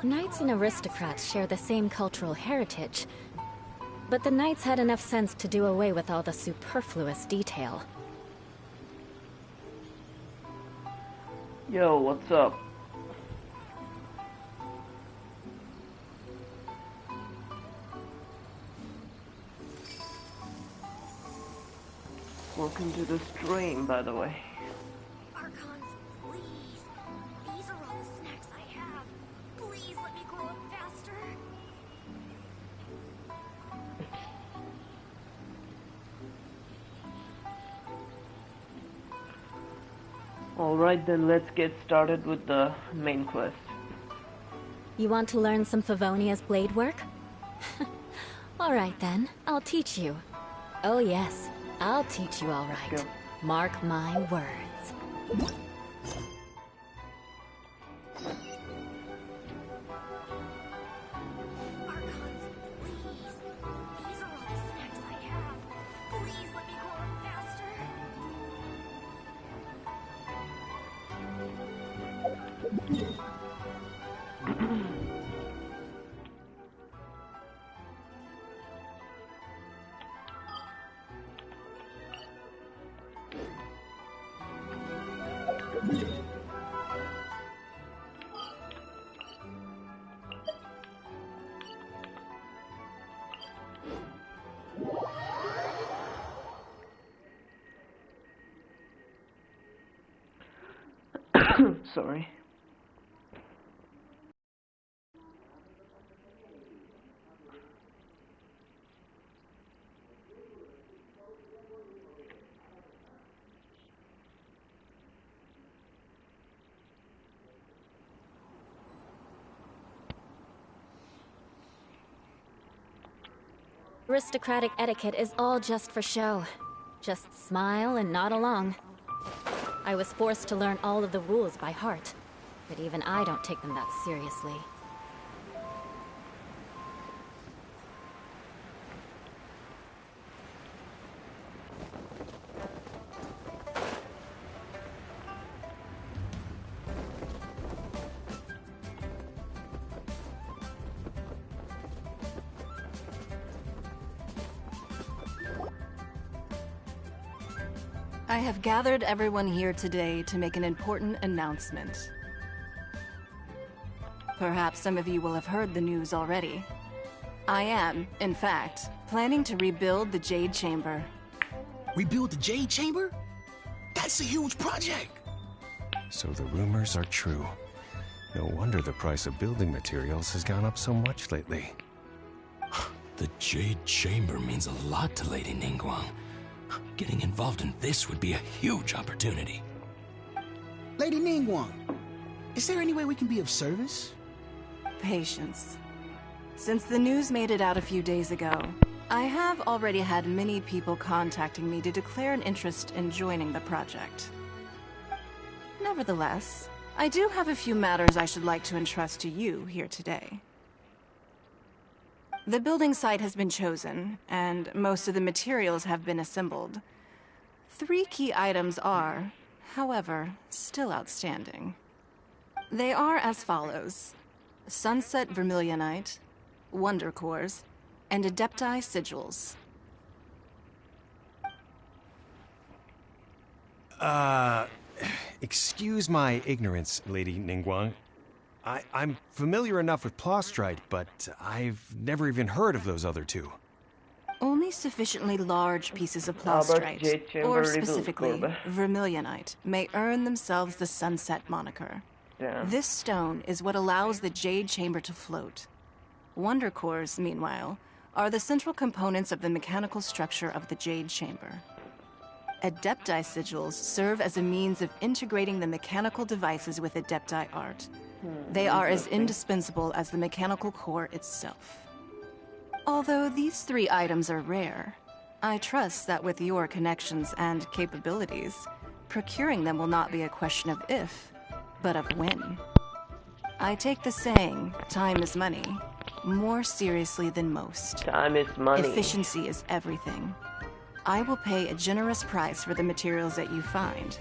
Knights and aristocrats share the same cultural heritage, but the knights had enough sense to do away with all the superfluous detail. Yo, what's up? Welcome to the stream, by the way. Archons, please. These are all the snacks I have. Please let me grow up faster. Alright then, let's get started with the main quest. You want to learn some Favonia's blade work? Alright then, I'll teach you. Oh yes, I'll teach you alright. Go. Mark my words. Archons, please. These are all the snacks I have. Please let me grow up faster. Sorry. Aristocratic etiquette is all just for show. Just smile and nod along. I was forced to learn all of the rules by heart, but even I don't take them that seriously. I have gathered everyone here today to make an important announcement. Perhaps some of you will have heard the news already. I am, in fact, planning to rebuild the Jade Chamber. Rebuild the Jade Chamber? That's a huge project! So the rumors are true. No wonder the price of building materials has gone up so much lately. The Jade Chamber means a lot to Lady Ningguang. Getting involved in this would be a huge opportunity. Lady Ningguang, is there any way we can be of service? Patience. Since the news made it out a few days ago, I have already had many people contacting me to declare an interest in joining the project. Nevertheless, I do have a few matters I should like to entrust to you here today. The building site has been chosen, and most of the materials have been assembled. 3 key items are, however, still outstanding. They are as follows: Sunset Vermilionite, Wonder Cores, and Adepti Sigils. Excuse my ignorance, Lady Ningguang. I'm familiar enough with Plostrite, but I've never even heard of those other two. Only sufficiently large pieces of Albert Plostrite, J. Chamber or rebuilt specifically Corba. Vermilionite, may earn themselves the Sunset moniker. Damn. This stone is what allows the Jade Chamber to float. Wonder Cores, meanwhile, are the central components of the mechanical structure of the Jade Chamber. Adepti Sigils serve as a means of integrating the mechanical devices with Adepti art. They are as indispensable as the mechanical core itself. Although these 3 items are rare, I trust that with your connections and capabilities, procuring them will not be a question of if, but of when. I take the saying, time is money, more seriously than most. Time is money. Efficiency is everything. I will pay a generous price for the materials that you find.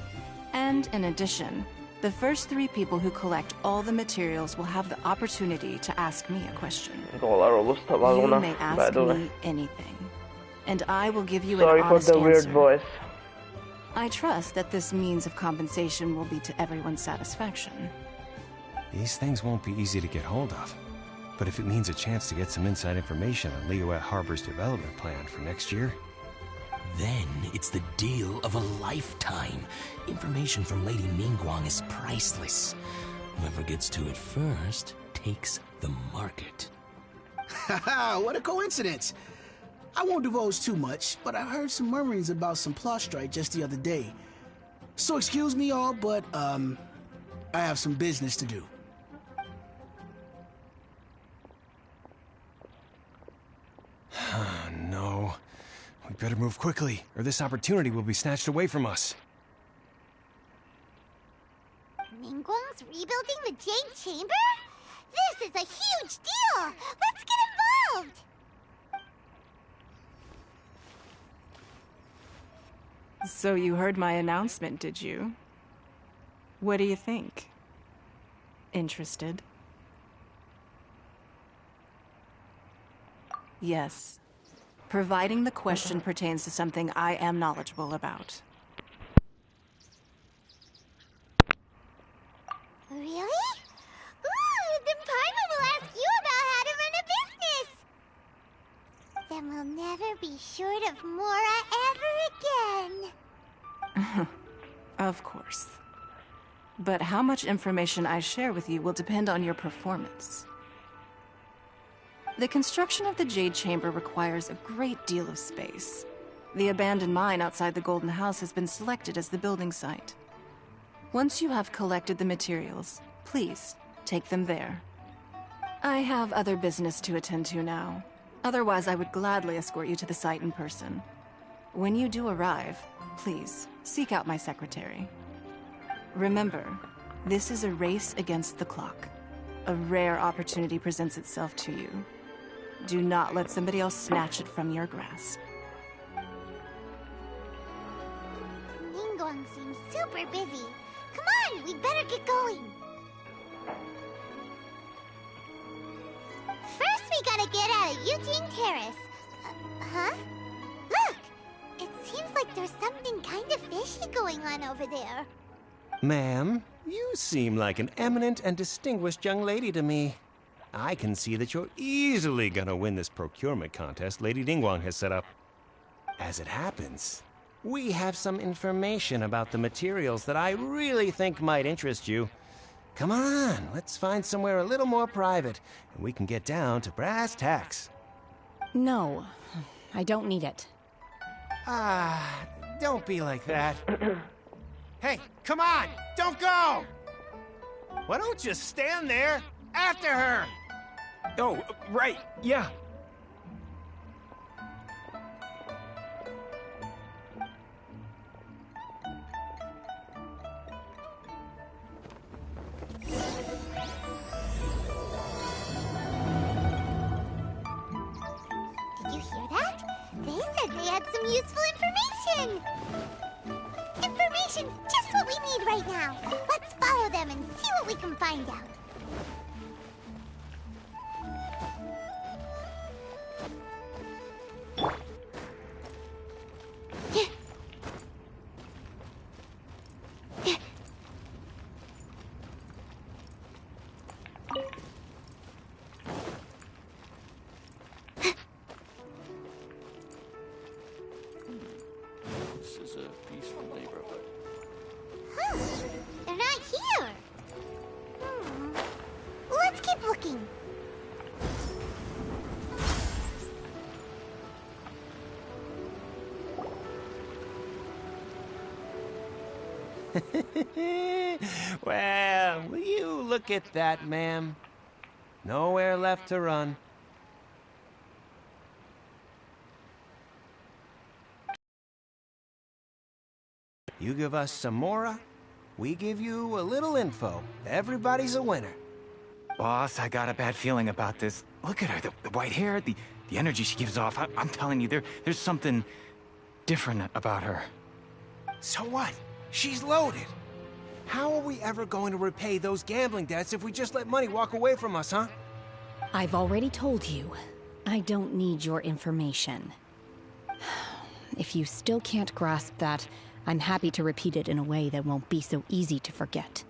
And in addition, The first 3 people who collect all the materials will have the opportunity to ask me a question. You may ask me anything, and I will give you Sorry an for honest the weird answer. voice. I trust that this means of compensation will be to everyone's satisfaction. These things won't be easy to get hold of. But if it means a chance to get some inside information on Liyue Harbor's development plan for next year... Then it's the deal of a lifetime. Information from Lady Ningguang is priceless. Whoever gets to it first takes the market. Haha, what a coincidence. I won't divulge too much, but I heard some murmurings about some Plostrite just the other day. So excuse me all, but, I have some business to do. No. We better move quickly, or this opportunity will be snatched away from us. Ningguang's rebuilding the Jade Chamber? This is a huge deal! Let's get involved! So you heard my announcement, did you? What do you think? Interested? Yes. Providing the question pertains to something I am knowledgeable about. Really? Ooh, then Paimon will ask you about how to run a business! Then we'll never be short of Mora ever again. Of course. But how much information I share with you will depend on your performance. The construction of the Jade Chamber requires a great deal of space. The abandoned mine outside the Golden House has been selected as the building site. Once you have collected the materials, please take them there. I have other business to attend to now. Otherwise, I would gladly escort you to the site in person. When you do arrive, please seek out my secretary. Remember, this is a race against the clock. A rare opportunity presents itself to you. Do not let somebody else snatch it from your grasp. Ningguang seems super busy. Come on, we'd better get going. First, we gotta get out of Eugene Terrace. Huh? Look! It seems like there's something kind of fishy going on over there. Ma'am, you seem like an eminent and distinguished young lady to me. I can see that you're easily gonna win this procurement contest Lady Ningguang has set up. As it happens, we have some information about the materials that I really think might interest you. Come on, let's find somewhere a little more private, and we can get down to brass tacks. No, I don't need it. Ah, don't be like that. Hey, come on! Don't go! Why don't you stand there after her? Oh, right, yeah. Did you hear that? They said they had some useful information! Information's just what we need right now. Let's follow them and see what we can find out. This is a peaceful neighborhood. Huh. They're not here. Let's keep looking. Well, will you look at that, ma'am? Nowhere left to run. You give us some Mora, we give you a little info. Everybody's a winner. Boss, I got a bad feeling about this. Look at her, the white hair, the energy she gives off. I'm telling you, there's something different about her. So what? She's loaded. How are we ever going to repay those gambling debts if we just let money walk away from us, huh? I've already told you, I don't need your information. If you still can't grasp that, I'm happy to repeat it in a way that won't be so easy to forget.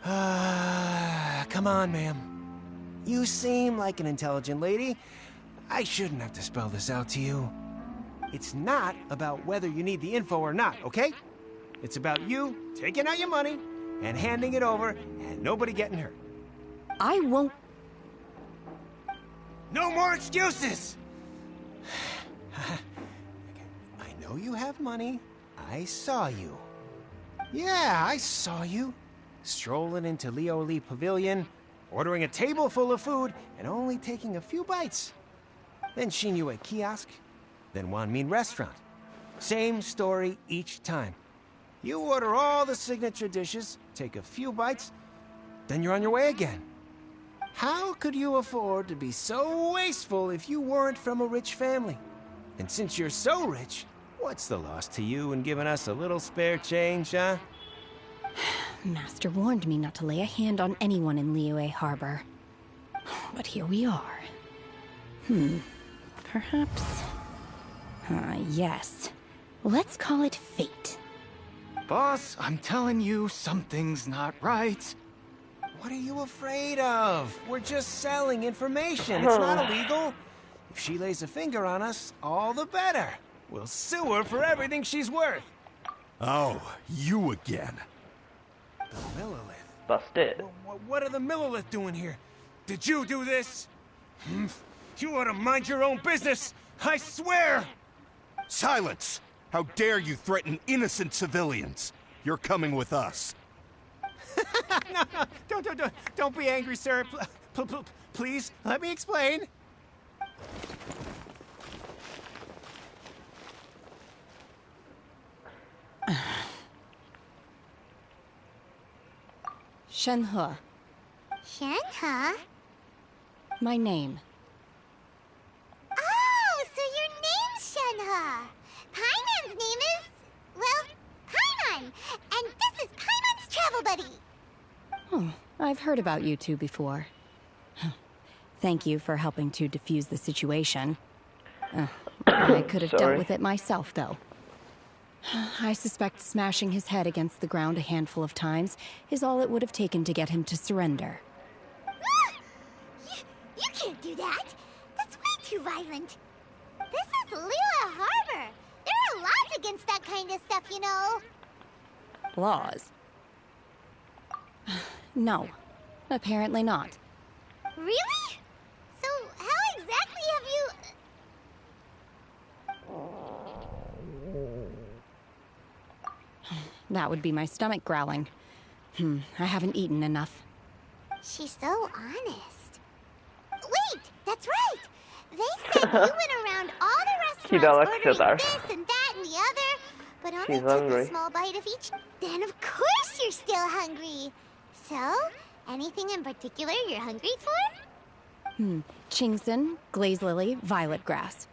Come on, ma'am. You seem like an intelligent lady. I shouldn't have to spell this out to you. It's not about whether you need the info or not, okay? It's about you taking out your money and handing it over and nobody getting hurt. I won't... No more excuses! I know you have money. I saw you. Yeah, I saw you. Strolling into Leo Lee Pavilion, ordering a table full of food, and only taking a few bites. Then Shinyu at kiosk, then Wanmin restaurant. Same story each time. You order all the signature dishes, take a few bites, then you're on your way again. How could you afford to be so wasteful if you weren't from a rich family? And since you're so rich, what's the loss to you in giving us a little spare change, huh? Master warned me not to lay a hand on anyone in Liyue Harbor. But here we are. Perhaps... yes. Let's call it fate. Boss, I'm telling you, something's not right. What are you afraid of? We're just selling information. It's not illegal. If she lays a finger on us, all the better. We'll sue her for everything she's worth. Oh, you again. The Millilith. Busted. What are the Millilith doing here? Did you do this? You ought to mind your own business. I swear! Silence! How dare you threaten innocent civilians? You're coming with us. No, don't be angry, sir. Please, let me explain. Shenhe, Shenhe? my name. Oh, so your name's Shenhe. Paimon's name is... well, Paimon. And this is Paimon's travel buddy. Oh, I've heard about you two before. Thank you for helping to defuse the situation. I could have dealt with it myself, though. I suspect smashing his head against the ground a handful of times is all it would have taken to get him to surrender. You can't do that. That's way too violent. This is Liyue Harbor. There are laws against that kind of stuff, you know. Laws? No, apparently not. Really? So how exactly have you... That would be my stomach growling. I haven't eaten enough. She's so honest. Wait, that's right. They said you went around all the restaurants ordering this and that and the other, but only took a small bite of each. Then of course you're still hungry. So, anything in particular you're hungry for? Chingson, glaze lily, violet grass.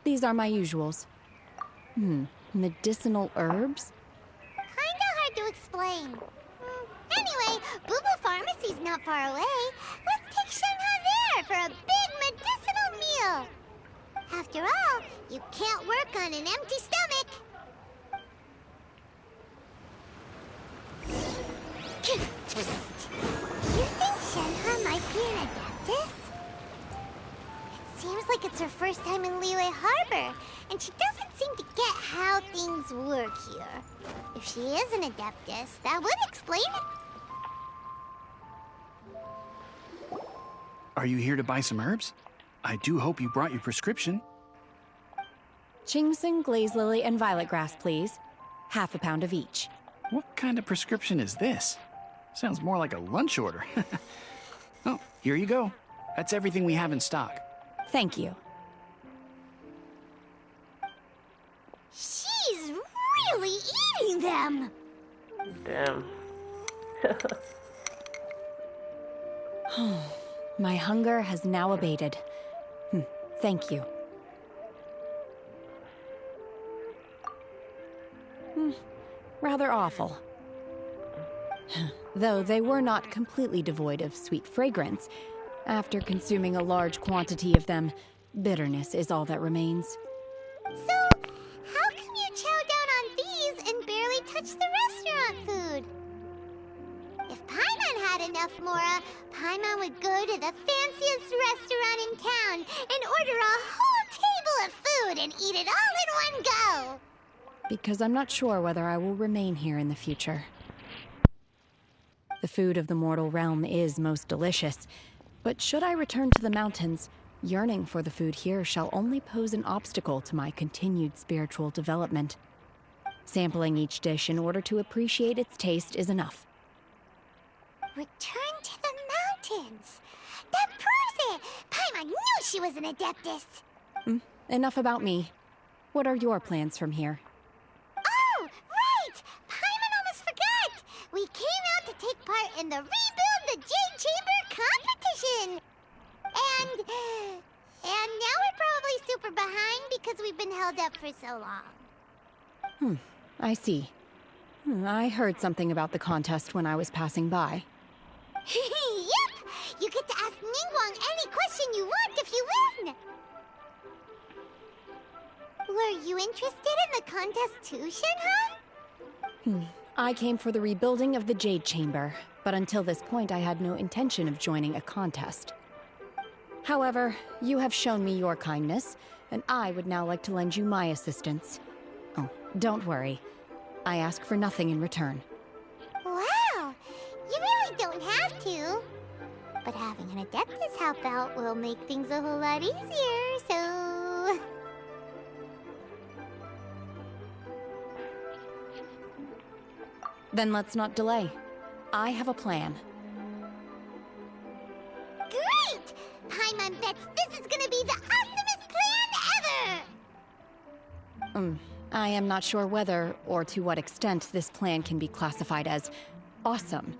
These are my usuals. Medicinal herbs? Kinda hard to explain. Anyway, Boo Boo Pharmacy's not far away. Let's take Shenhe there for a big medicinal meal. After all, you can't work on an empty stomach. Twist. You think Shenhe might be an adeptus? It seems like it's her first time in Liyue Harbor, and she doesn't seem to get how things work here. If she is an adeptus, that would explain it. Are you here to buy some herbs? I do hope you brought your prescription. Chingson, glaze lily, and violet grass, please. Half a pound of each. What kind of prescription is this? Sounds more like a lunch order. Oh, here you go. That's everything we have in stock. Thank you. She's really eating them! Damn. My hunger has now abated. Thank you. Rather awful. Though they were not completely devoid of sweet fragrance. After consuming a large quantity of them, bitterness is all that remains. So, how come you chow down on these and barely touch the restaurant food? If Paimon had enough mora, Paimon would go to the fanciest restaurant in town and order a whole table of food and eat it all in one go. Because I'm not sure whether I will remain here in the future. The food of the mortal realm is most delicious, but should I return to the mountains, yearning for the food here shall only pose an obstacle to my continued spiritual development. Sampling each dish in order to appreciate its taste is enough. Return to the mountains. That proves it! Paimon knew she was an Adeptus. Enough about me. What are your plans from here? Oh, right! Paimon almost forgot! We came out to take part in the Rebuild the Jade Chamber competition! And now we're probably super behind because we've been held up for so long. I see. I heard something about the contest when I was passing by. Yep! You get to ask Ningguang any question you want if you win! Were you interested in the contest too, Shenhe? I came for the rebuilding of the Jade Chamber, but until this point I had no intention of joining a contest. However, you have shown me your kindness, and I would now like to lend you my assistance. Oh, don't worry. I ask for nothing in return. Wow! You really don't have to. But having an Adeptus help out will make things a whole lot easier, so... Then let's not delay. I have a plan. Great! Paimon bets this is gonna be the awesomest plan ever! I am not sure whether, or to what extent, this plan can be classified as awesome.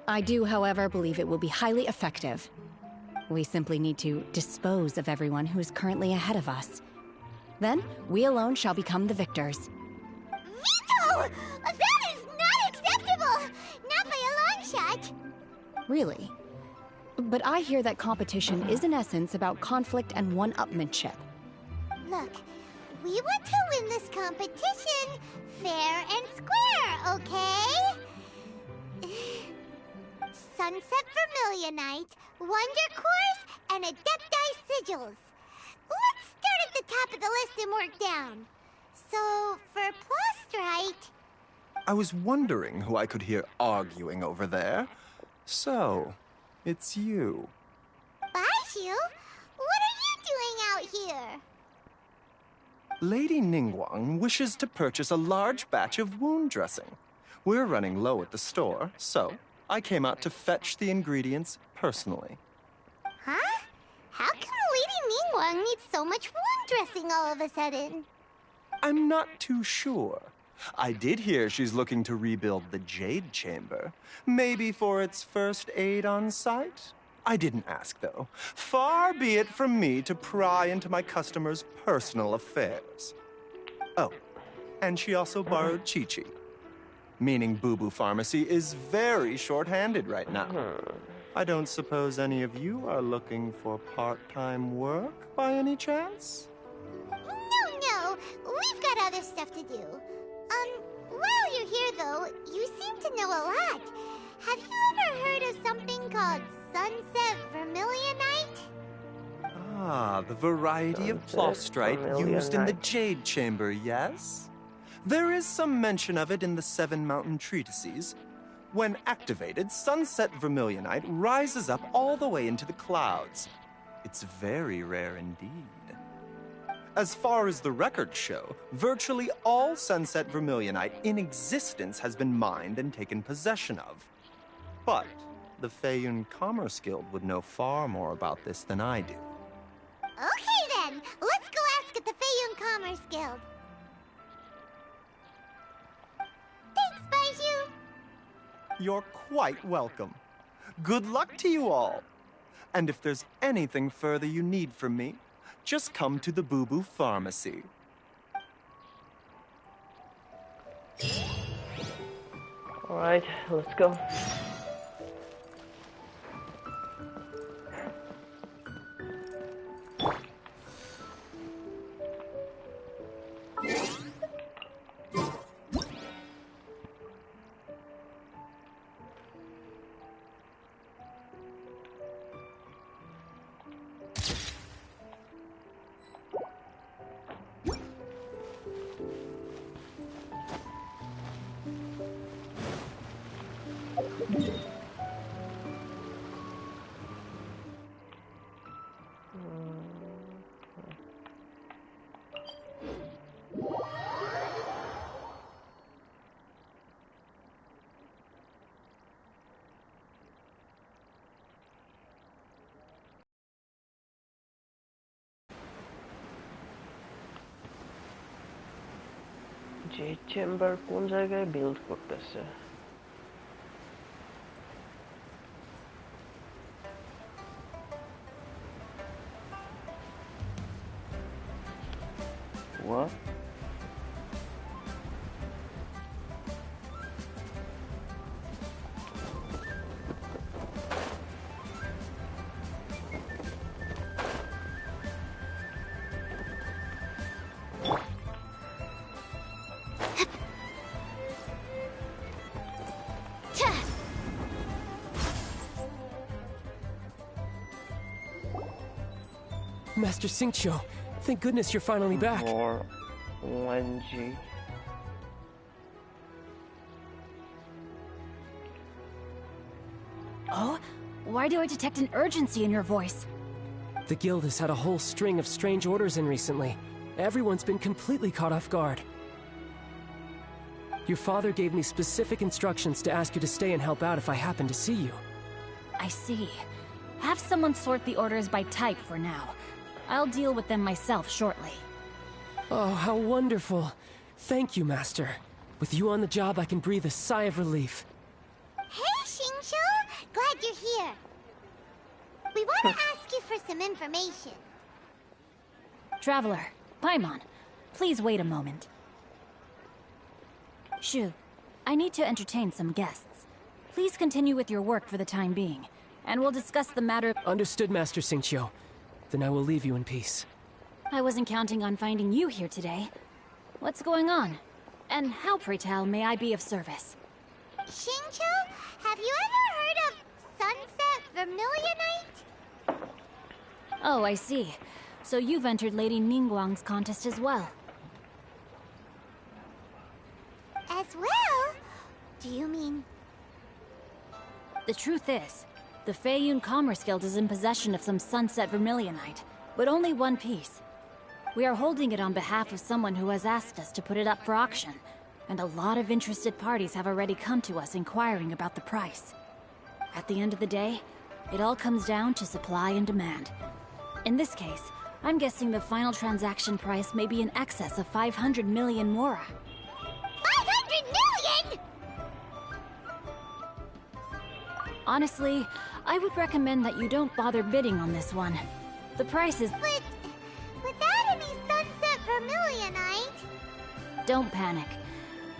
I do, however, believe it will be highly effective. We simply need to dispose of everyone who is currently ahead of us. Then, we alone shall become the victors. Veto! That is not acceptable! Not by a long shot! Really? But I hear that competition is in essence about conflict and one-upmanship. Look, we want to win this competition fair and square, okay? Sunset Vermilionite, Wonder Cores, and Adepti Sigils. Let's start at the top of the list and work down. So, for Plostrite... I was wondering who I could hear arguing over there. So, it's you. Baishu? What are you doing out here? Lady Ningguang wishes to purchase a large batch of wound dressing. We're running low at the store, so I came out to fetch the ingredients personally. Huh? How come Lady Ningguang needs so much wound dressing all of a sudden? I'm not too sure. I did hear she's looking to rebuild the Jade Chamber. Maybe for its first aid on site? I didn't ask, though. Far be it from me to pry into my customers' personal affairs. Oh, and she also borrowed Chi-Chi. Meaning Boo Boo Pharmacy is very short-handed right now. I don't suppose any of you are looking for part-time work by any chance? No. We've got other stuff to do. While you're here, though, you seem to know a lot. Have you ever heard of something called Sunset Vermilionite? Ah, the variety of Plostrite used in the Jade Chamber, yes? There is some mention of it in the Seven Mountain Treatises. When activated, Sunset Vermilionite rises up all the way into the clouds. It's very rare indeed. As far as the records show, virtually all Sunset Vermilionite in existence has been mined and taken possession of. But the Feiyun Commerce Guild would know far more about this than I do. Okay then, let's go ask at the Feiyun Commerce Guild. Thanks, Baishu. You're quite welcome. Good luck to you all. And if there's anything further you need from me, just come to the Boo Boo Pharmacy. Alright, let's go. যে chamber কোন জায়গায় build করতেছে? What? Master Xingqiu, thank goodness you're finally back. More Wenji. Oh? Why do I detect an urgency in your voice? The guild has had a whole string of strange orders in recently. Everyone's been completely caught off guard. Your father gave me specific instructions to ask you to stay and help out if I happen to see you. I see. Have someone sort the orders by type for now. I'll deal with them myself shortly. Oh, how wonderful. Thank you, Master. With you on the job, I can breathe a sigh of relief. Hey, Xingqiu! Glad you're here. We want to ask you for some information. Traveler, Paimon, please wait a moment. Shu, I need to entertain some guests. Please continue with your work for the time being, and we'll discuss the matter. Understood, Master Xingqiu. Then I will leave you in peace. I wasn't counting on finding you here today. What's going on? And how, pray tell, may I be of service? Xingqiu, have you ever heard of Sunset Vermilionite? Oh, I see. So you've entered Lady Ningguang's contest as well. As well? Do you mean... The truth is, the Feiyun Commerce Guild is in possession of some Sunset Vermilionite, but only one piece. We are holding it on behalf of someone who has asked us to put it up for auction, and a lot of interested parties have already come to us inquiring about the price. At the end of the day, it all comes down to supply and demand. In this case, I'm guessing the final transaction price may be in excess of 500 million mora. 500 million?! Honestly, I would recommend that you don't bother bidding on this one. The price is... But without any Sunset Vermilionite... Don't panic.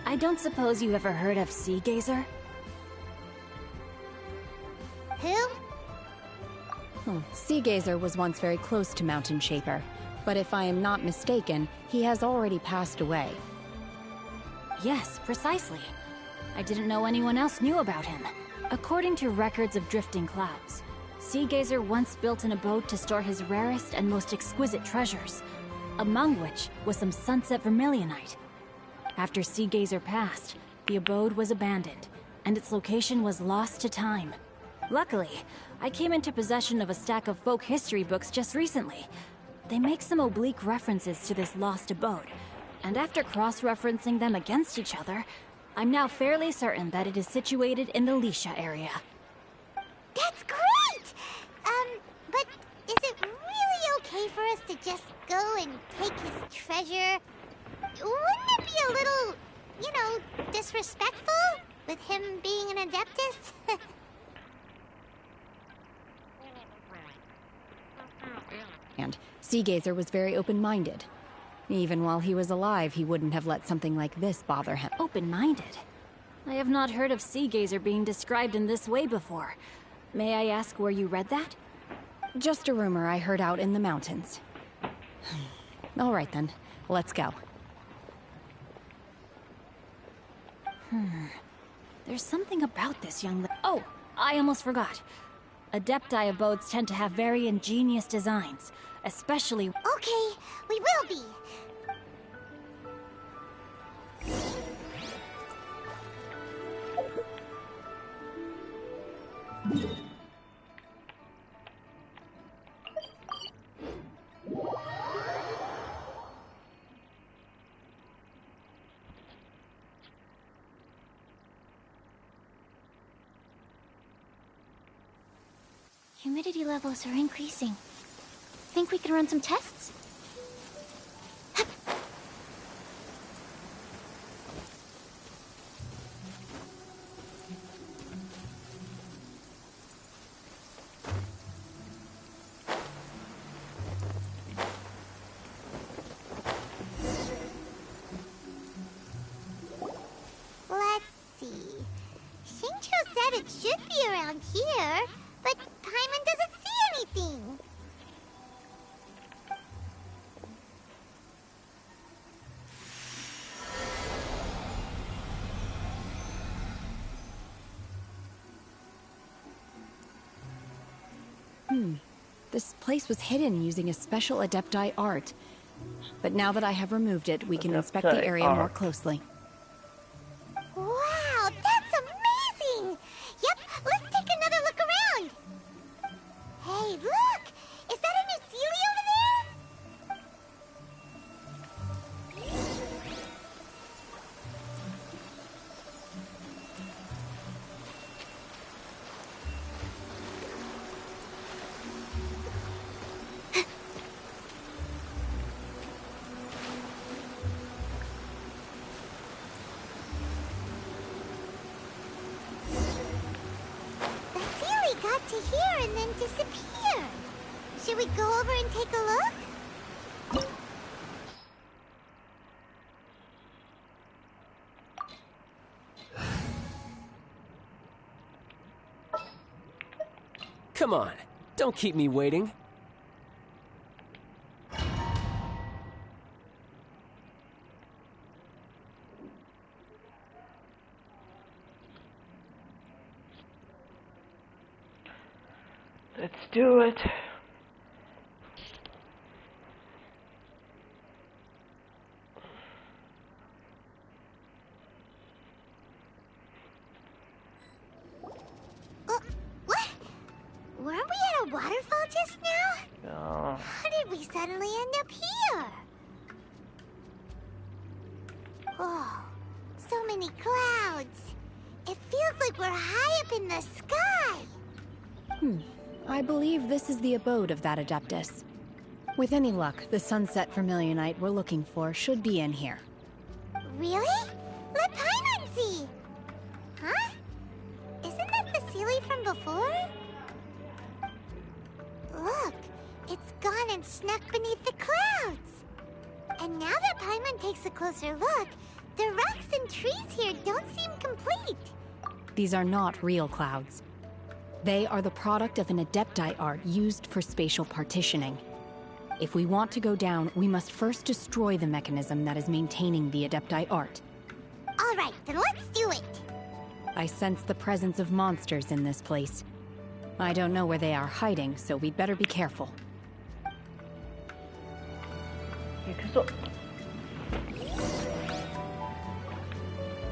I don't suppose you ever heard of Sea Gazer? Who? Sea Gazer was once very close to Mountain Shaper, but if I am not mistaken, he has already passed away. Yes, precisely. I didn't know anyone else knew about him. According to records of drifting clouds, Sea Gazer once built an abode to store his rarest and most exquisite treasures, among which was some Sunset Vermilionite. After Sea Gazer passed, the abode was abandoned, and its location was lost to time. Luckily, I came into possession of a stack of folk history books just recently. They make some oblique references to this lost abode, and after cross-referencing them against each other, I'm now fairly certain that it is situated in the Lisha area. That's great! But is it really okay for us to just go and take his treasure? Wouldn't it be a little, you know, disrespectful? With him being an Adeptus? And Sea Gazer was very open-minded. Even while he was alive, he wouldn't have let something like this bother him. Open-minded? I have not heard of Sea Gazer being described in this way before. May I ask where you read that? Just a rumor I heard out in the mountains. All right then, let's go. There's something about this young Oh, I almost forgot. Adepti abodes tend to have very ingenious designs, especially... Okay, we will be. Humidity levels are increasing. Think we can run some tests? Let's see. Xingqiu said it should be around here, but Paimon doesn't see anything. This place was hidden using a special Adepti art. But now that I have removed it, we can inspect the area more closely. Wow, that's amazing! Yep, let's take another look around. Hey, look! Is that a new Sealy over there? The Sealy got to here and then disappeared. Should we go over and take a look? Come on, don't keep me waiting. Let's do it. What? Weren't we at a waterfall just now? No. How did we suddenly end up here? Oh, so many clouds. It feels like we're high up in the sky. I believe this is the abode of that Adeptus. With any luck, the sunset vermilionite we're looking for should be in here. Really? Let Paimon see. Huh? Isn't that the Sealy from before? Look, it's gone and snuck beneath the clouds. And now that Paimon takes a closer look, the rocks and trees here don't seem complete. These are not real clouds. They are the product of an Adepti art used for spatial partitioning. If we want to go down, we must first destroy the mechanism that is maintaining the Adepti art. All right, then let's do it. I sense the presence of monsters in this place. I don't know where they are hiding, so we'd better be careful.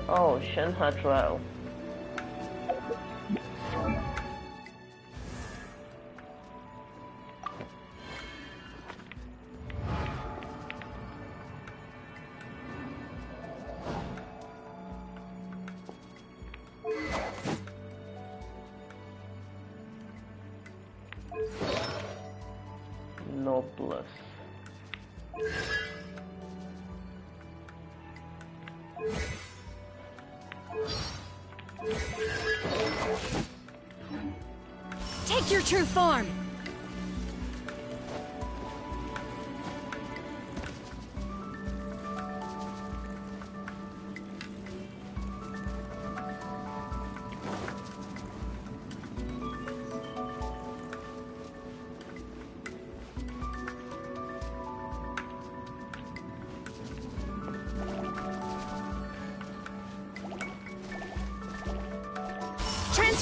Oh, Shenhe Trail. Noblesse. Take your true form!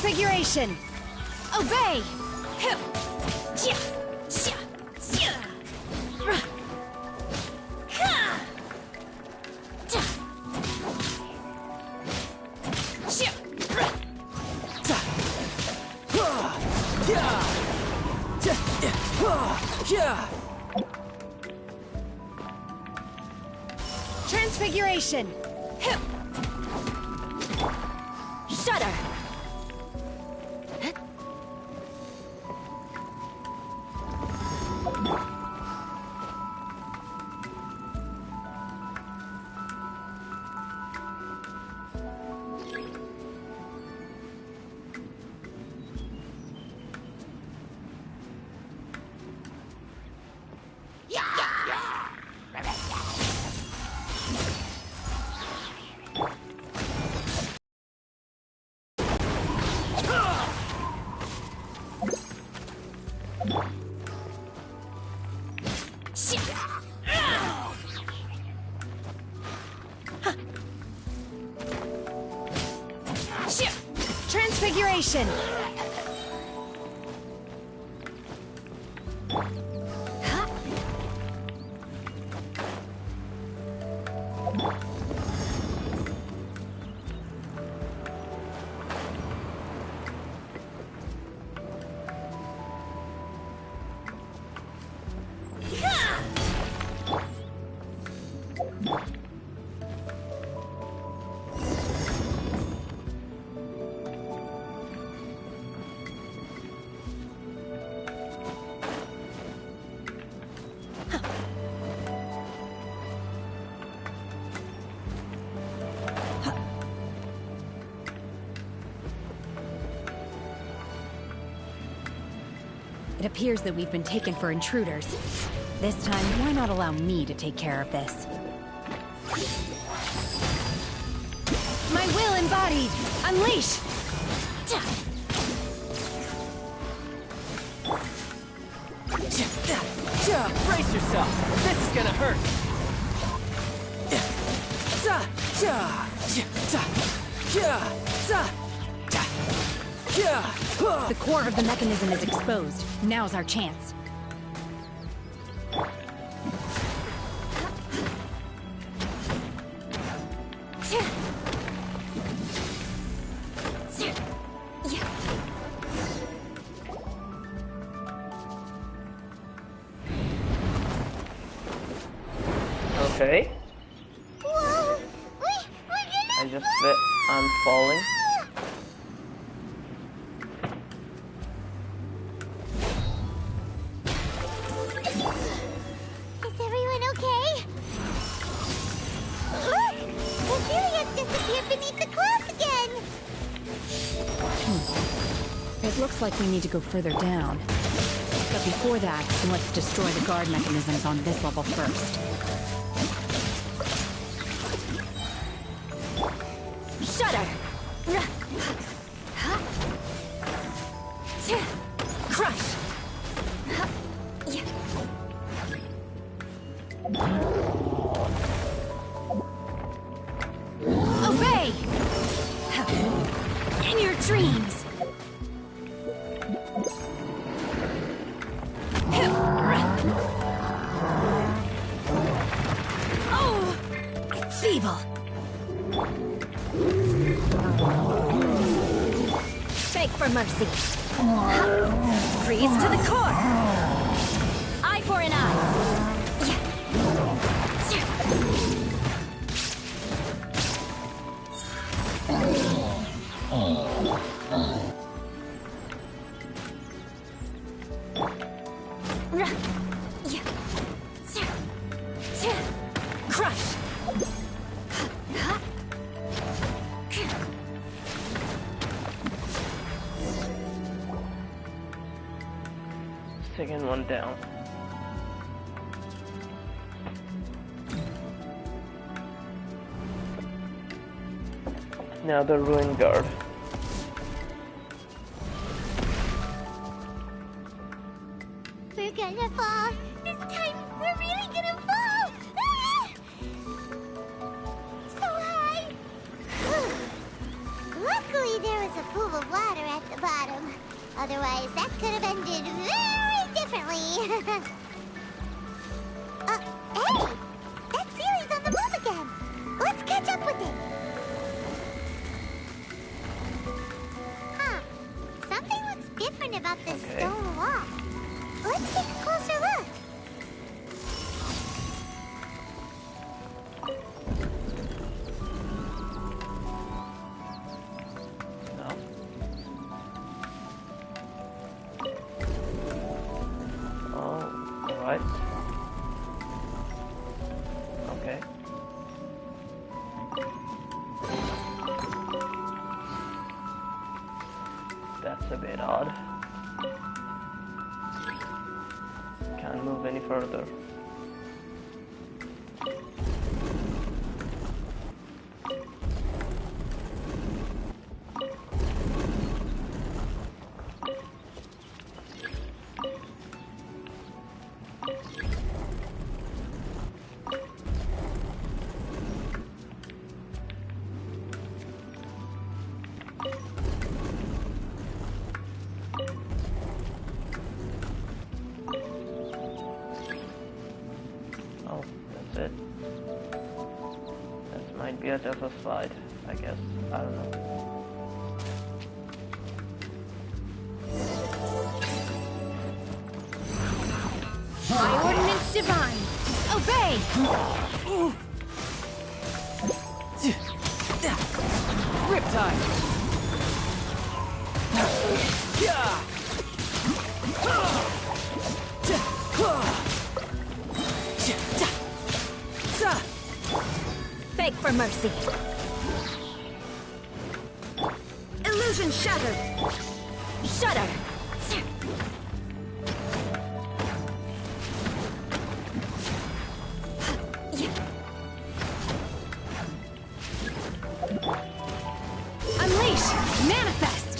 Transfiguration! Obey! Transfiguration! Shudder! Transfiguration! It appears that we've been taken for intruders. This time, why not allow me to take care of this? My will embodied! Unleash! Brace yourself! This is gonna hurt! The core of the mechanism is exposed. Now's our chance. Okay. Whoa! I just bet I'm falling. Is everyone okay? Look! Cecilia's disappeared beneath the clouds again! It looks like we need to go further down. But before that, let's destroy the guard mechanisms on this level first. Shudder! Crush! Obey! In your dreams! Oh! Feeble! Beg for mercy. Freeze to the core. Eye for an eye. Crush. Second one down. Now the ruin guard. We're gonna fall. This time, we're really gonna fall. Ah! So high. Luckily, Lucky there was a pool of water at the bottom. Otherwise, that could have ended very differently. Hey! That Sealy's on the move again. Let's catch up with it. Huh. Something looks different about this stone wall. Let's take a closer look. That's a bit odd. Can't move any further. Might be a tougher slide, I guess. I don't know. My ordinance divine! Obey! Riptide! Beg for mercy. Illusion shattered. Shudder. Unleash. Manifest.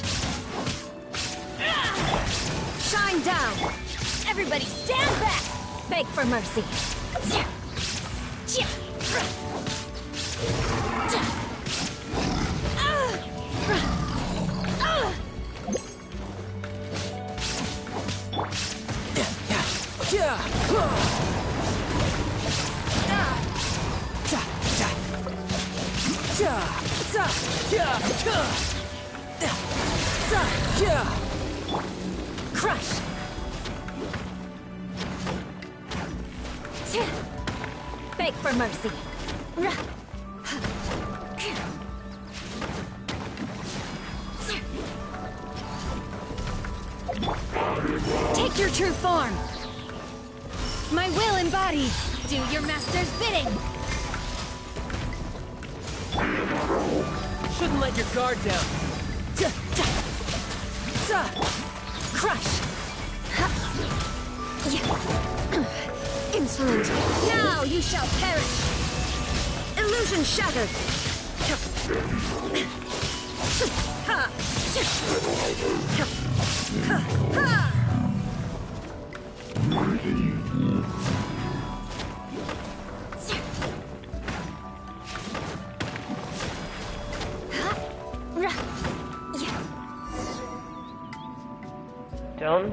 Shine down. Everybody stand back. Beg for mercy. Crush. Beg for mercy. Take your true form. My will embodied. Do your master's bidding. Shouldn't let your guard down. Crush. Insolent. Now you shall perish. Illusion shattered. Down.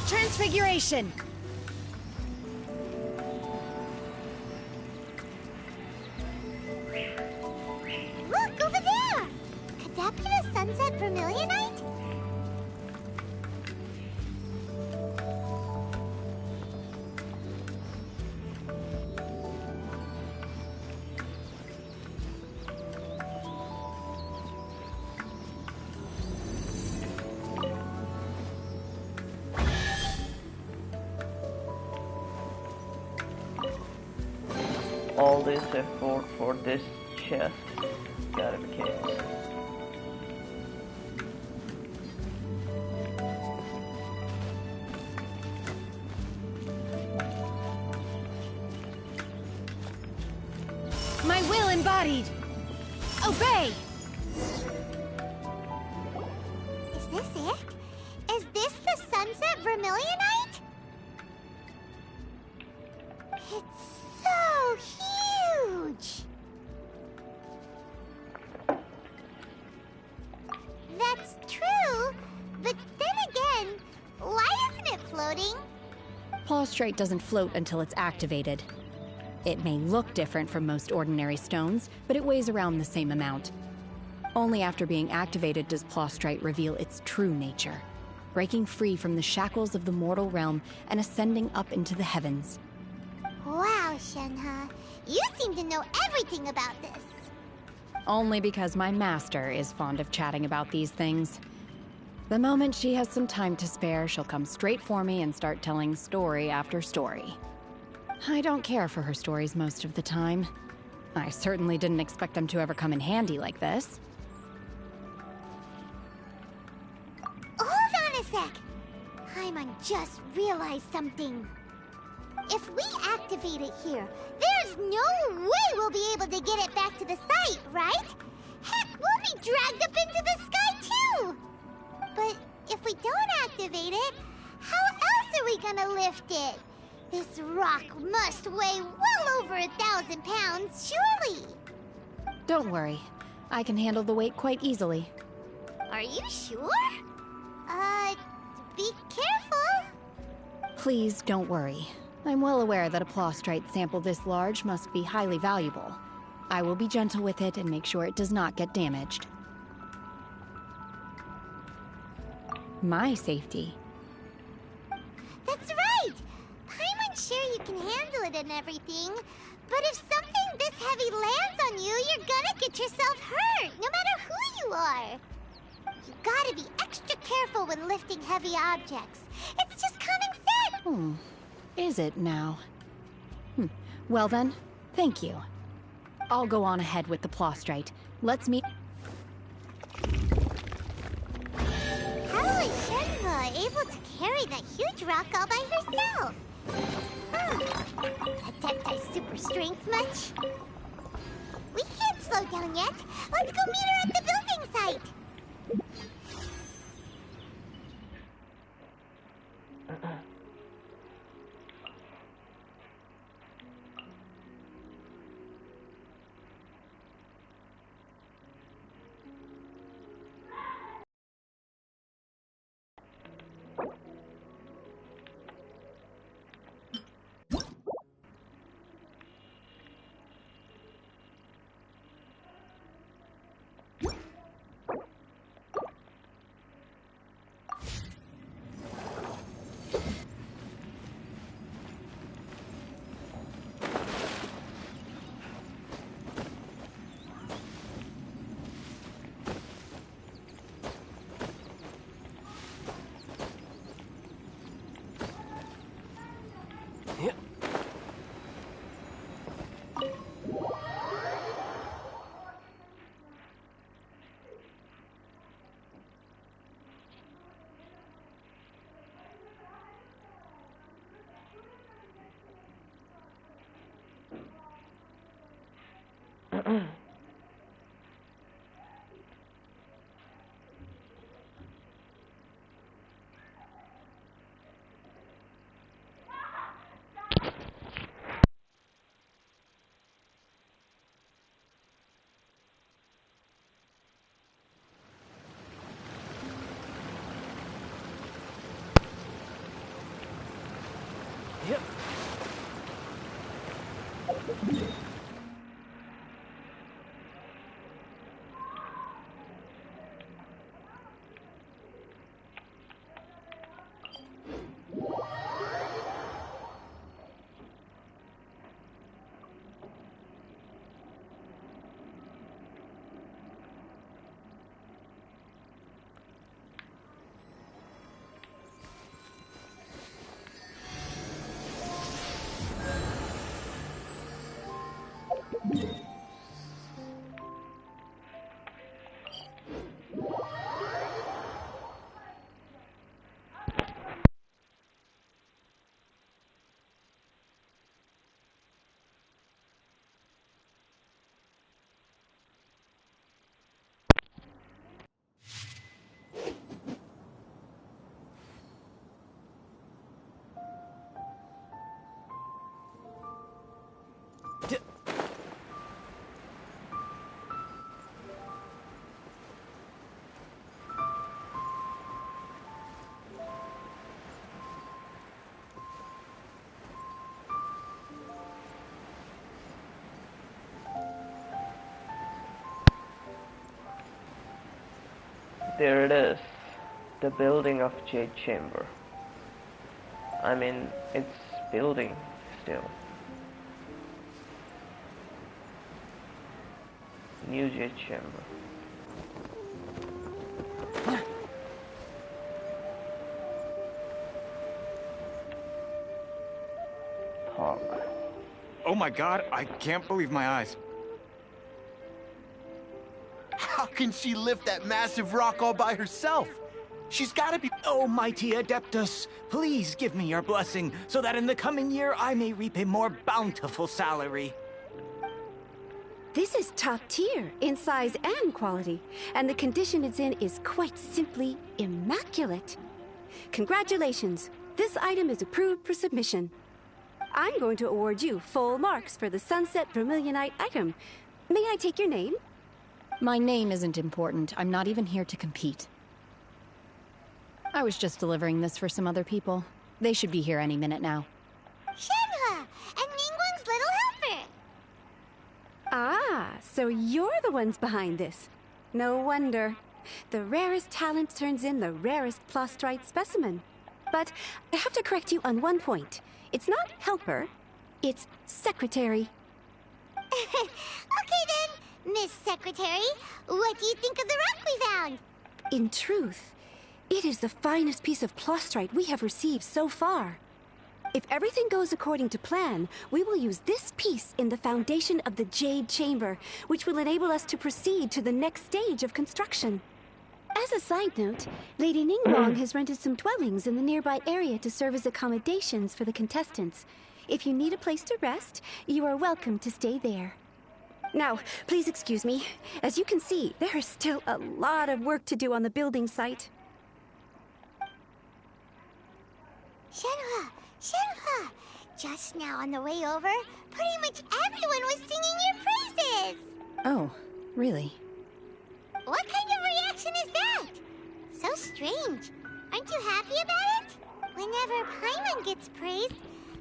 Transfiguration. Look, over there! Could that be the Sunset Vermilionite? All this effort for this chest. Gotta be kidding. My will embodied! Obey! Is this it? Is this the Sunset Vermilionite? It's so huge! That's true, but then again, why isn't it floating? Plaustrite doesn't float until it's activated. It may look different from most ordinary stones, but it weighs around the same amount. Only after being activated does Plaustrite reveal its true nature, breaking free from the shackles of the mortal realm and ascending up into the heavens. Wow, Shenhe. You seem to know everything about this. Only because my master is fond of chatting about these things. The moment she has some time to spare, she'll come straight for me and start telling story after story. I don't care for her stories most of the time. I certainly didn't expect them to ever come in handy like this. Hold on a sec! Paimon just realized something. If we activate it here, there's no way we'll be able to get it back to the site, right? Heck, we'll be dragged up into the sky too! But if we don't activate it, how else are we gonna lift it? This rock must weigh well over 1,000 pounds, surely! Don't worry. I can handle the weight quite easily. Are you sure? Be careful! Please don't worry. I'm well aware that a Plaustrite sample this large must be highly valuable. I will be gentle with it and make sure it does not get damaged. My safety. That's right! Paimon's sure you can handle it and everything, but if something this heavy lands on you, you're gonna get yourself hurt, no matter who you are. You gotta be extra careful when lifting heavy objects. It's just common sense! Is it now? Well then, thank you. I'll go on ahead with the Plaustrite. Let's meet... How is Shenhe able to carry that huge rock all by herself? Adepti super strength much? We can't slow down yet. Let's go meet her at the building site. There it is. The building of Jade Chamber. I mean, it's building still. New Jade Chamber. Talk. Oh my god, I can't believe my eyes. How can she lift that massive rock all by herself? She's gotta be... Oh, mighty Adeptus, please give me your blessing, so that in the coming year I may reap a more bountiful salary. This is top tier in size and quality, and the condition it's in is quite simply immaculate. Congratulations, this item is approved for submission. I'm going to award you full marks for the Sunset Vermilionite item. May I take your name? My name isn't important. I'm not even here to compete. I was just delivering this for some other people. They should be here any minute now. Shenhua, and Ningguang's little helper. Ah, so you're the ones behind this. No wonder. The rarest talent turns in the rarest Plostrite specimen. But I have to correct you on one point. It's not helper, it's secretary. Okay then, Miss Secretary, what do you think of the rock we found? In truth, it is the finest piece of Plostrite we have received so far. If everything goes according to plan, we will use this piece in the foundation of the Jade Chamber, which will enable us to proceed to the next stage of construction. As a side note, Lady Ningguang has rented some dwellings in the nearby area to serve as accommodations for the contestants. If you need a place to rest, you are welcome to stay there. Now, please excuse me. As you can see, there is still a lot of work to do on the building site. Shenhua, Shenhua! Just now on the way over, pretty much everyone was singing your praises! Oh, really? What kind of reaction is that? So strange. Aren't you happy about it? Whenever Paimon gets praised,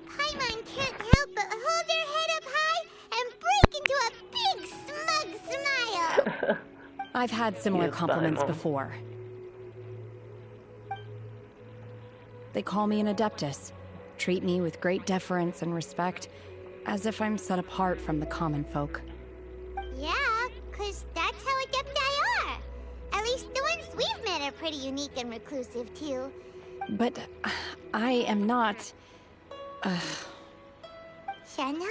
Paimon can't help but hold their head up high and break into a big smug smile. I've had similar compliments before. They call me an Adeptus, treat me with great deference and respect, as if I'm set apart from the common folk. Yeah, 'cause that's how Adepti are. At least the ones we've met are pretty unique and reclusive, too. But I am not... Shenhua?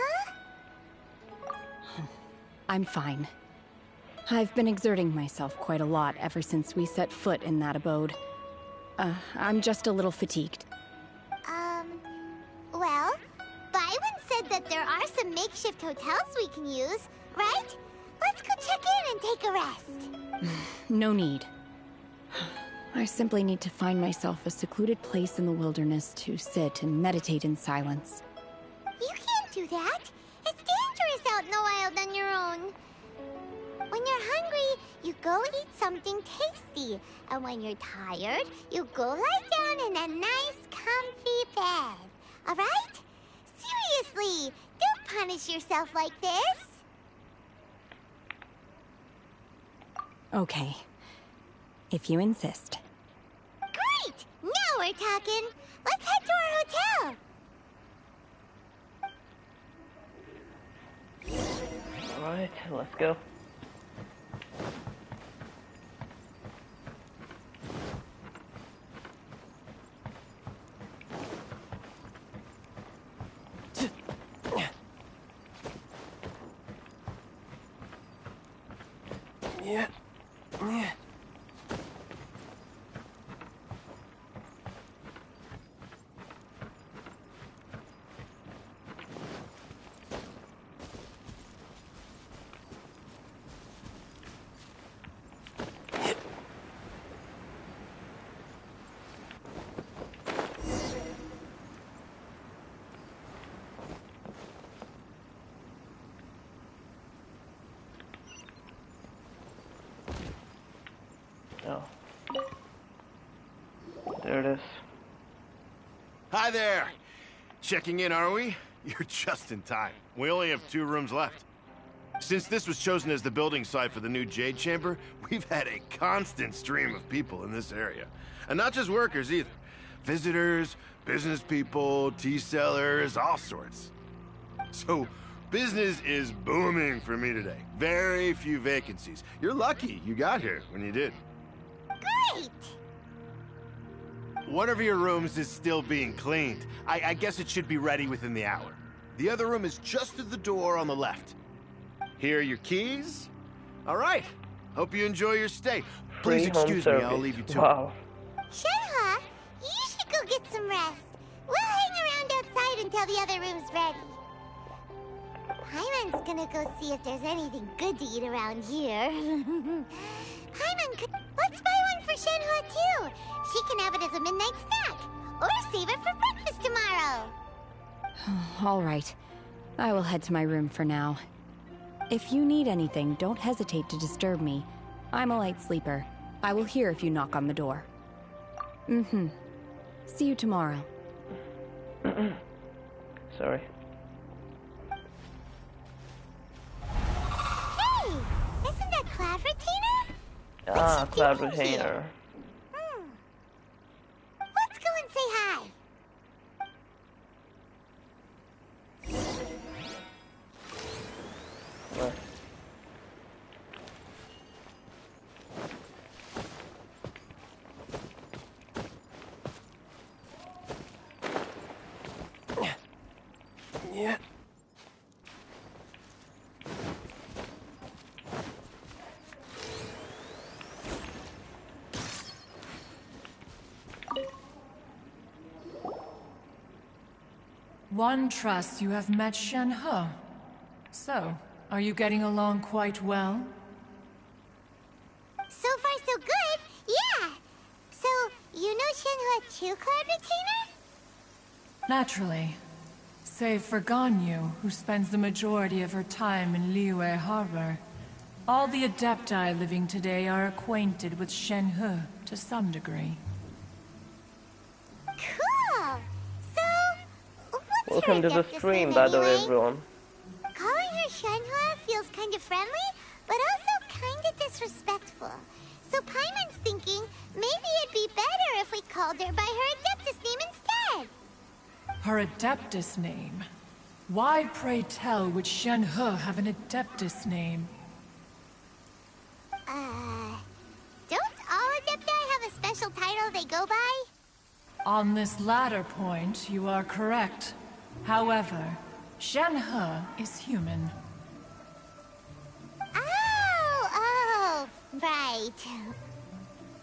I'm fine. I've been exerting myself quite a lot ever since we set foot in that abode. I'm just a little fatigued. Well, Byron said that there are some makeshift hotels we can use, right? Let's go check in and take a rest. No need. I simply need to find myself a secluded place in the wilderness to sit and meditate in silence. You can't do that. It's dangerous out in the wild on your own. When you're hungry, you go eat something tasty. And when you're tired, you go lie down in a nice, comfy bed. All right? Seriously, don't punish yourself like this. Okay. If you insist. Great! Now we're talking. Let's head to our hotel. Alright, let's go. Yeah. Oh. There it is. Hi there! Checking in, are we? You're just in time. We only have 2 rooms left. Since this was chosen as the building site for the new Jade Chamber, we've had a constant stream of people in this area. And not just workers either. Visitors, business people, tea sellers, all sorts. So, business is booming for me today. Very few vacancies. You're lucky you got here when you did. Great! One of your rooms is still being cleaned. I guess it should be ready within the hour. The other room is just at the door on the left. Here are your keys. All right. Hope you enjoy your stay. Please excuse me, I'll leave you to it. Shenhe, you should go get some rest. We'll hang around outside until the other room's ready. Paimon's gonna go see if there's anything good to eat around here. Paimon could... Let's buy one for Shenhe too. She can have it as a midnight snack. Or save it for breakfast tomorrow. All right. I will head to my room for now. If you need anything, don't hesitate to disturb me. I'm a light sleeper. I will hear if you knock on the door. See you tomorrow. Sorry. Hey! Isn't that Cloud Retainer? Ah, Cloud Retainer. Let's go and say hi. What? Yeah. One trusts you have met Shenhe. So, are you getting along quite well? So far, so good. Yeah. So, you know Shenhe too, Cloud Retainer? Naturally. Save for Ganyu, who spends the majority of her time in Liyue Harbor. All the Adepti living today are acquainted with Shenhe to some degree. Cool. So, what's Welcome to the stream, by the way, everyone. Calling her Shenhe feels kind of friendly, but also kind of disrespectful. So Paimon's thinking maybe it'd be better if we called her by her Adeptus name instead. Her Adeptus name? Why, pray tell, would Shenhe have an Adeptus name? Don't all Adepti have a special title they go by? On this latter point, you are correct. However, Shenhe is human. Oh, right.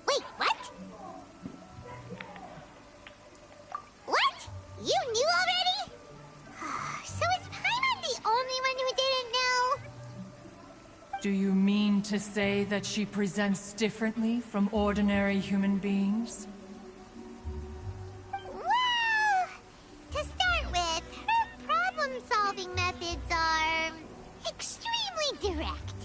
Wait, what? What? You knew already? So is Paimon the only one who didn't know? Do you mean to say that she presents differently from ordinary human beings? Well, to start with, her problem-solving methods are extremely direct.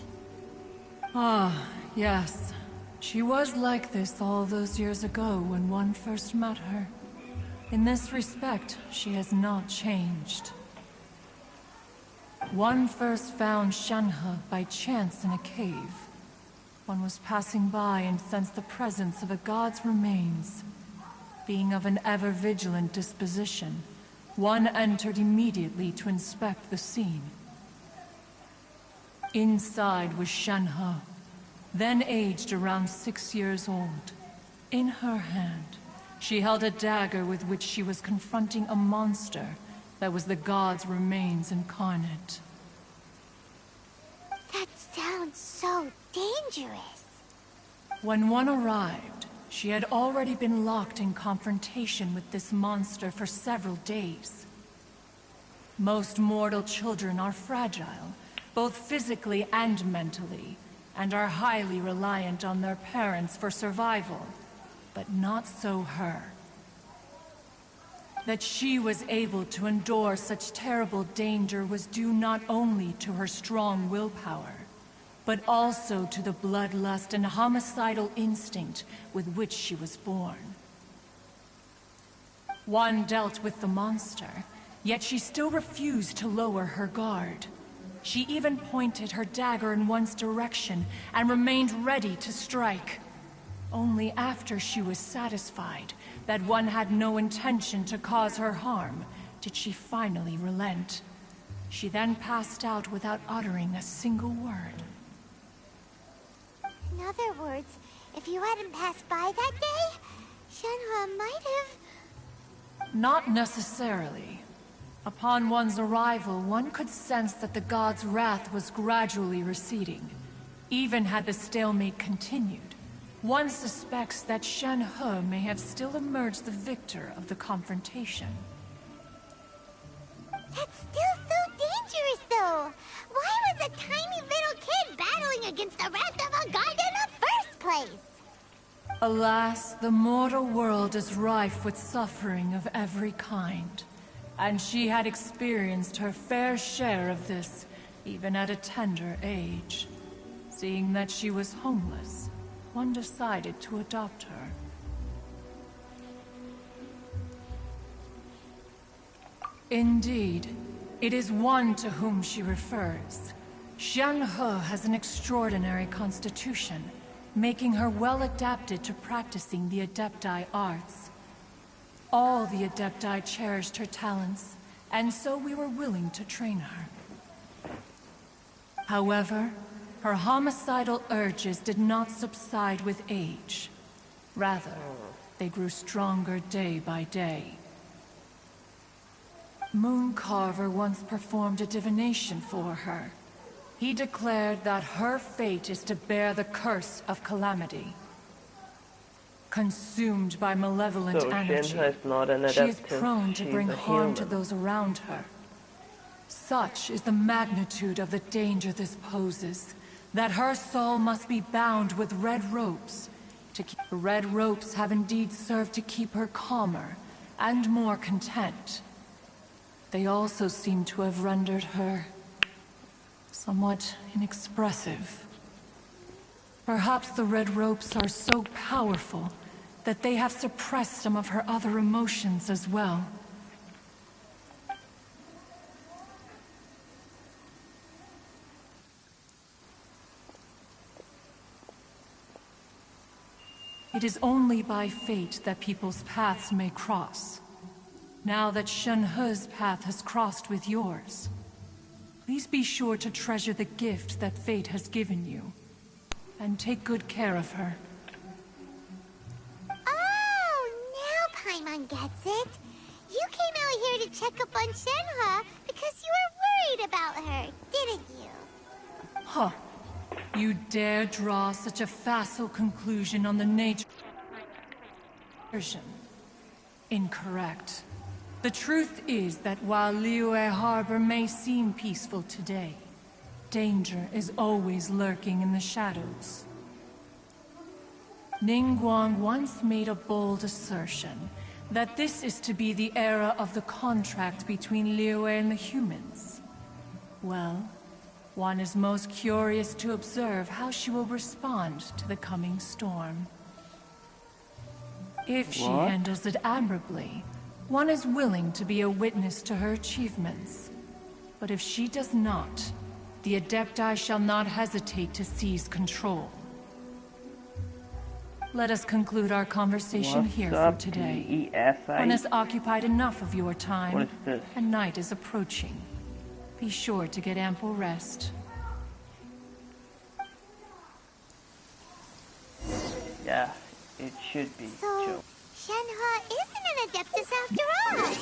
Ah, yes. She was like this all those years ago when one first met her. In this respect, she has not changed. One first found Shenhe by chance in a cave. One was passing by and sensed the presence of a god's remains. Being of an ever-vigilant disposition, one entered immediately to inspect the scene. Inside was Shenhe, then aged around 6 years old. In her hand, she held a dagger with which she was confronting a monster that was the god's remains incarnate. That sounds so dangerous. When one arrived, she had already been locked in confrontation with this monster for several days. Most mortal children are fragile, both physically and mentally, and are highly reliant on their parents for survival. But not so her. That she was able to endure such terrible danger was due not only to her strong willpower, but also to the bloodlust and homicidal instinct with which she was born. One dealt with the monster, yet she still refused to lower her guard. She even pointed her dagger in one's direction and remained ready to strike. Only after she was satisfied that one had no intention to cause her harm did she finally relent. She then passed out without uttering a single word. In other words, if you hadn't passed by that day, Shenhe might have... Not necessarily. Upon one's arrival, one could sense that the god's wrath was gradually receding. Even had the stalemate continued, one suspects that Shenhe may have still emerged the victor of the confrontation. That's still so dangerous, though! Why was a tiny little kid battling against the wrath of a god in the first place? Alas, the mortal world is rife with suffering of every kind. And she had experienced her fair share of this, even at a tender age. Seeing that she was homeless, one decided to adopt her. Indeed, it is one to whom she refers. Shenhe has an extraordinary constitution, making her well adapted to practicing the Adepti arts. All the Adepti cherished her talents, and so we were willing to train her. However, her homicidal urges did not subside with age. Rather, they grew stronger day by day. Mooncarver once performed a divination for her. He declared that her fate is to bear the curse of calamity. Consumed by malevolent energy, she is prone to bring harm to those around her. Such is the magnitude of the danger this poses, that her soul must be bound with red ropes. The red ropes have indeed served to keep her calmer and more content. They also seem to have rendered her somewhat inexpressive. Perhaps the red ropes are so powerful that they have suppressed some of her other emotions as well. It is only by fate that people's paths may cross. Now that Shenhe's path has crossed with yours, please be sure to treasure the gift that fate has given you, and take good care of her. Paimon gets it. You came out here to check up on Shenhe because you were worried about her, didn't you? Huh. You dare draw such a facile conclusion on the nature... Incorrect. The truth is that while Liyue Harbor may seem peaceful today, danger is always lurking in the shadows. Ningguang once made a bold assertion that this is to be the era of the contract between Liyue and the humans. Well, one is most curious to observe how she will respond to the coming storm. If she handles it admirably, one is willing to be a witness to her achievements. But if she does not, the Adepti shall not hesitate to seize control. Let us conclude our conversation here for today. One has occupied enough of your time, and night is approaching. Be sure to get ample rest. Yeah, it should be. So, Shenhe isn't an Adeptus after all!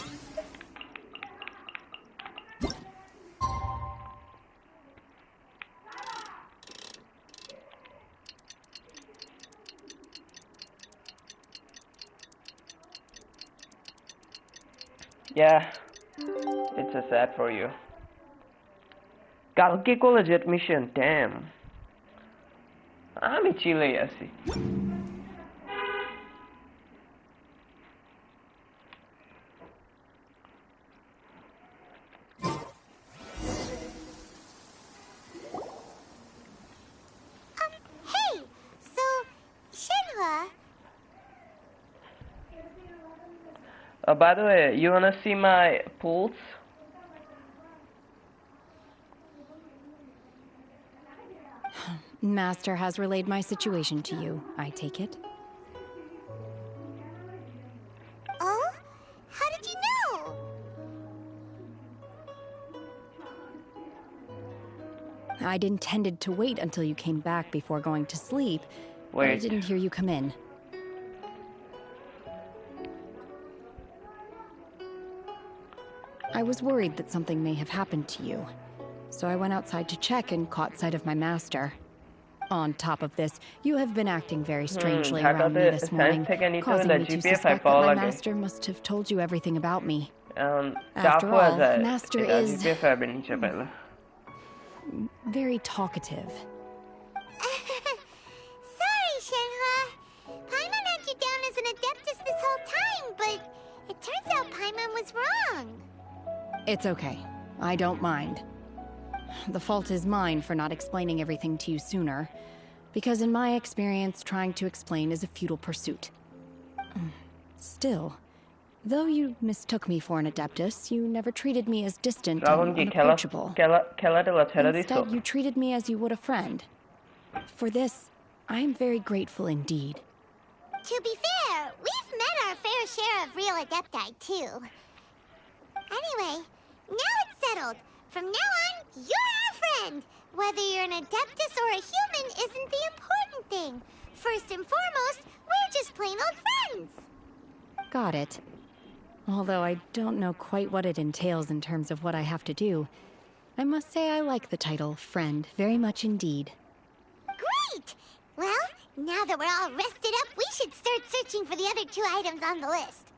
Yeah, it's a sad for you. Kalki college admission, damn. I'm chile asi. Hey! So, Shenhe... By the way, you wanna see my pulse? Master has relayed my situation to you, I take it? Oh? How did you know? I'd intended to wait until you came back before going to sleep, but I didn't hear you come in. I was worried that something may have happened to you, so I went outside to check and caught sight of my master. On top of this, you have been acting very strangely around me this morning, causing me to suspect that my master must have told you everything about me. After all, Master is very talkative. Sorry, Shenhua. Paimon had you down as an Adeptus this whole time, but it turns out Paimon was wrong. It's okay. I don't mind. The fault is mine for not explaining everything to you sooner, because in my experience, trying to explain is a futile pursuit. Still, though you mistook me for an Adeptus, you never treated me as distant and unapproachable. Instead, you treated me as you would a friend. For this, I am very grateful indeed. To be fair, we've met our fair share of real Adepti, too. Anyway, now it's settled. From now on, you're our friend. Whether you're an Adeptus or a human isn't the important thing. First and foremost, we're just plain old friends. Got it. Although I don't know quite what it entails in terms of what I have to do, I must say I like the title friend very much indeed. Great! Well, now that we're all rested up, we should start searching for the other 2 items on the list.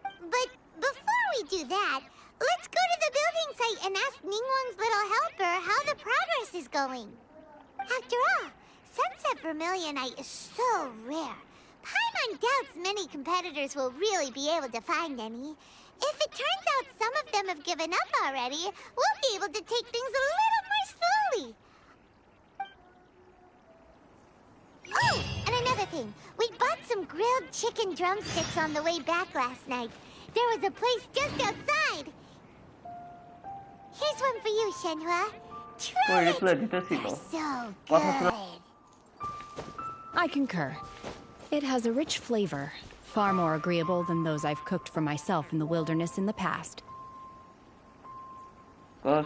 But before we do that, let's go to the building site and ask Ningguang's little helper how the progress is going. After all, Sunset Vermilionite is so rare. Paimon doubts many competitors will really be able to find any. If it turns out some of them have given up already, we'll be able to take things a little more slowly. Oh, and another thing. We bought some grilled chicken drumsticks on the way back last night. There was a place just outside. Here's one for you, Shenhua. Try it. They're so good. I concur. It has a rich flavor, far more agreeable than those I've cooked for myself in the wilderness in the past. By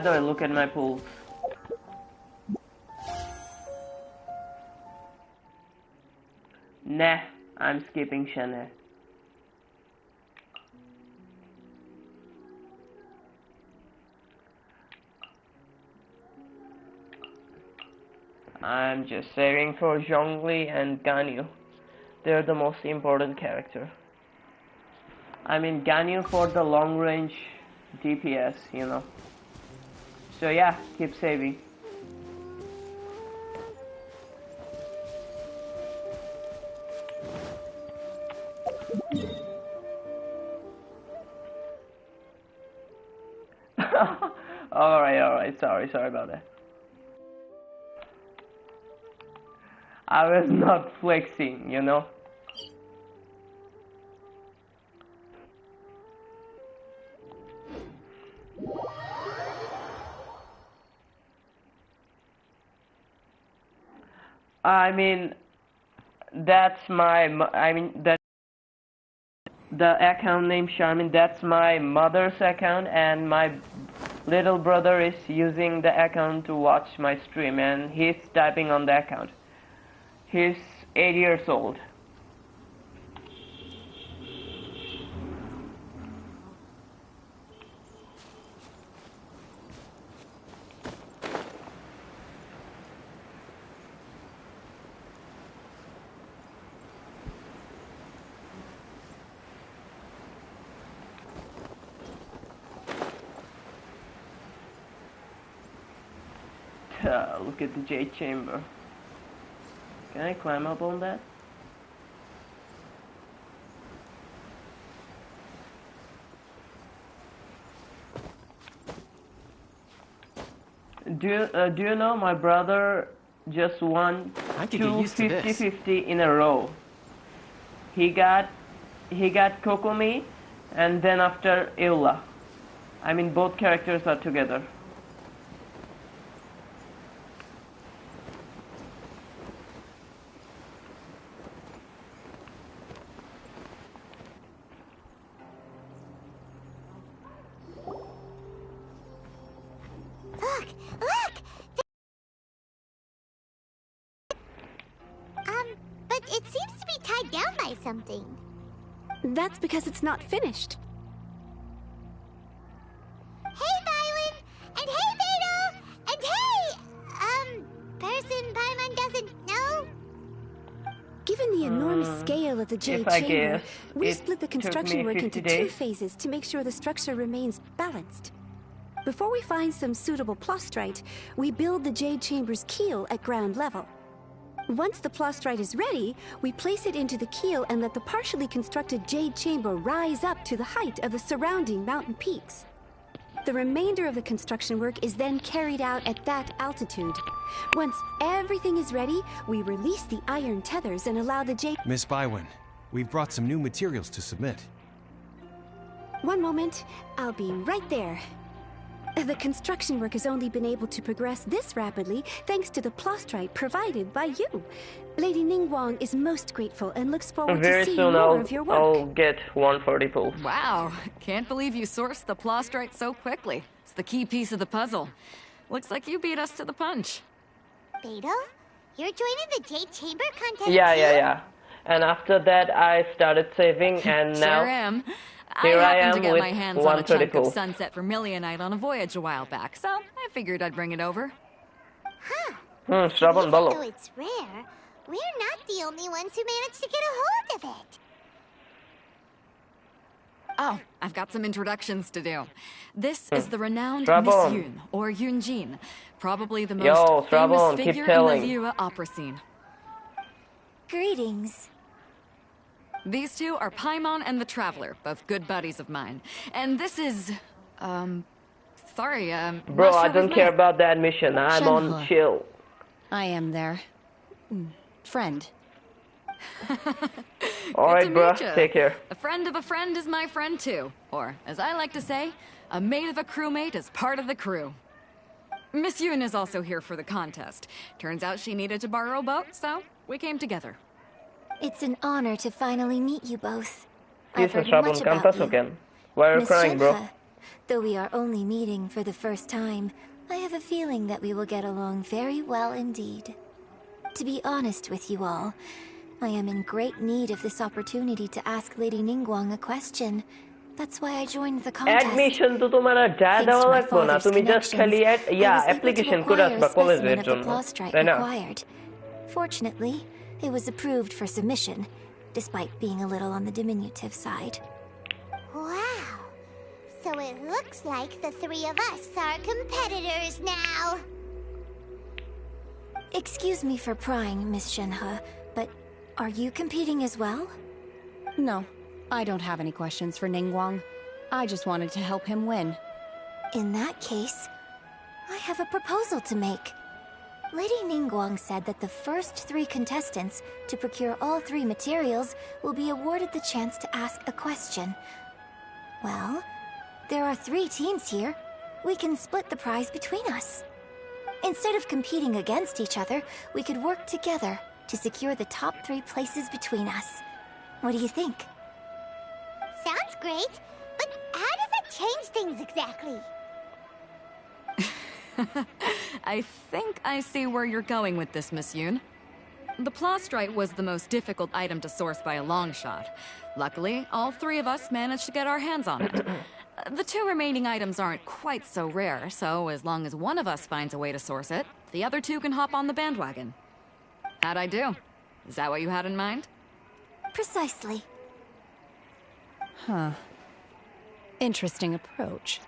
the way, look at my pools. Nah, I'm skipping Shanae. I'm just saving for Zhongli and Ganyu. They're the most important character. I mean Ganyu for the long range DPS, you know. So yeah, keep saving. Alright, sorry about that. I was not flexing, you know. I mean, that's my, the account name Charmin, that's my mother's account, and my little brother is using the account to watch my stream, and he's typing on the account. He's 8 years old. Look at the Jade Chamber. Can I climb up on that? Do you know my brother just won 2 50-50 in a row. He got he got Kokomi, and then after Eula. I mean, both characters are together. Look! Look! But it seems to be tied down by something. That's because it's not finished. Hey, Violet! And hey, Beto! And hey, person Paimon doesn't know? Given the enormous scale of the Jade Chamber, we split the construction work into 2 phases to make sure the structure remains balanced. Before we find some suitable plastrite, we build the Jade Chamber's keel at ground level. Once the plastrite is ready, we place it into the keel and let the partially constructed Jade Chamber rise up to the height of the surrounding mountain peaks. The remainder of the construction work is then carried out at that altitude. Once everything is ready, we release the iron tethers and allow the Jade... Miss Bywin, we've brought some new materials to submit. One moment, I'll be right there. The construction work has only been able to progress this rapidly thanks to the plastrite provided by you. Lady Ningguang is most grateful and looks forward to seeing more of your work. I'll get 140 pulls. Wow, can't believe you sourced the plastrite so quickly. It's the key piece of the puzzle. Looks like you beat us to the punch. Beto, you're joining the Jade Chamber contest Yeah. And after that, I started saving, and now sure am. here I happened am to get with my hands on a chunk of 134. Sunset Vermilionite on a voyage a while back, so I figured I'd bring it over. Even Stubborn though bellow. it's rare, we're not the only ones who managed to get a hold of it. Oh, I've got some introductions to do. This is the renowned Strabon. Miss Yun, or Yunjin, probably the most Yo, famous Strabon, keep figure in telling. the Liyue opera scene. Greetings. These two are Paimon and the Traveler, both good buddies of mine. And this is, sorry, Bro, I don't care about that mission. I'm on chill. I am there. Friend. Alright, bro, take care. A friend of a friend is my friend too. Or, as I like to say, a mate of a crewmate is part of the crew. Miss Yun is also here for the contest. Turns out she needed to borrow a boat, so we came together. It's an honor to finally meet you both. Please, Strabon, cantas again. Why are you crying, bro? Though we are only meeting for the first time, I have a feeling that we will get along very well indeed. To be honest with you all, I am in great need of this opportunity to ask Lady Ningguang a question. That's why I joined the contest. Admission to तुम्हारा ज़्यादा वाला कौन है? तुम्हें just खाली application करा था college में required. Fortunately, it was approved for submission, despite being a little on the diminutive side. Wow. So it looks like the 3 of us are competitors now. Excuse me for prying, Miss Shenhe, but are you competing as well? No, I don't have any questions for Ningguang. I just wanted to help him win. In that case, I have a proposal to make. Lady Ningguang said that the first 3 contestants to procure all 3 materials will be awarded the chance to ask a question. Well, there are 3 teams here. We can split the prize between us. Instead of competing against each other, we could work together to secure the top 3 places between us. What do you think? Sounds great, but how does that change things exactly? I think I see where you're going with this, Miss Yun. The plastrite was the most difficult item to source by a long shot. Luckily, all 3 of us managed to get our hands on it. The 2 remaining items aren't quite so rare, so as long as one of us finds a way to source it, the other 2 can hop on the bandwagon. How'd I do? Is that what you had in mind? Precisely. Huh. Interesting approach.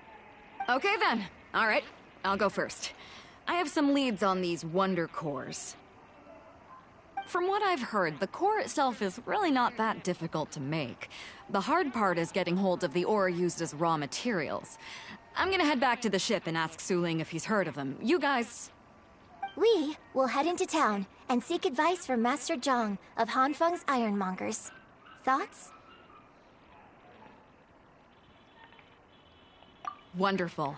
Okay then. All right. I'll go first. I have some leads on these wonder cores. From what I've heard, the core itself is really not that difficult to make. The hard part is getting hold of the ore used as raw materials. I'm gonna head back to the ship and ask Su Ling if he's heard of them. You guys... We will head into town and seek advice from Master Zhang of Hanfeng's Ironmongers. Thoughts? Wonderful.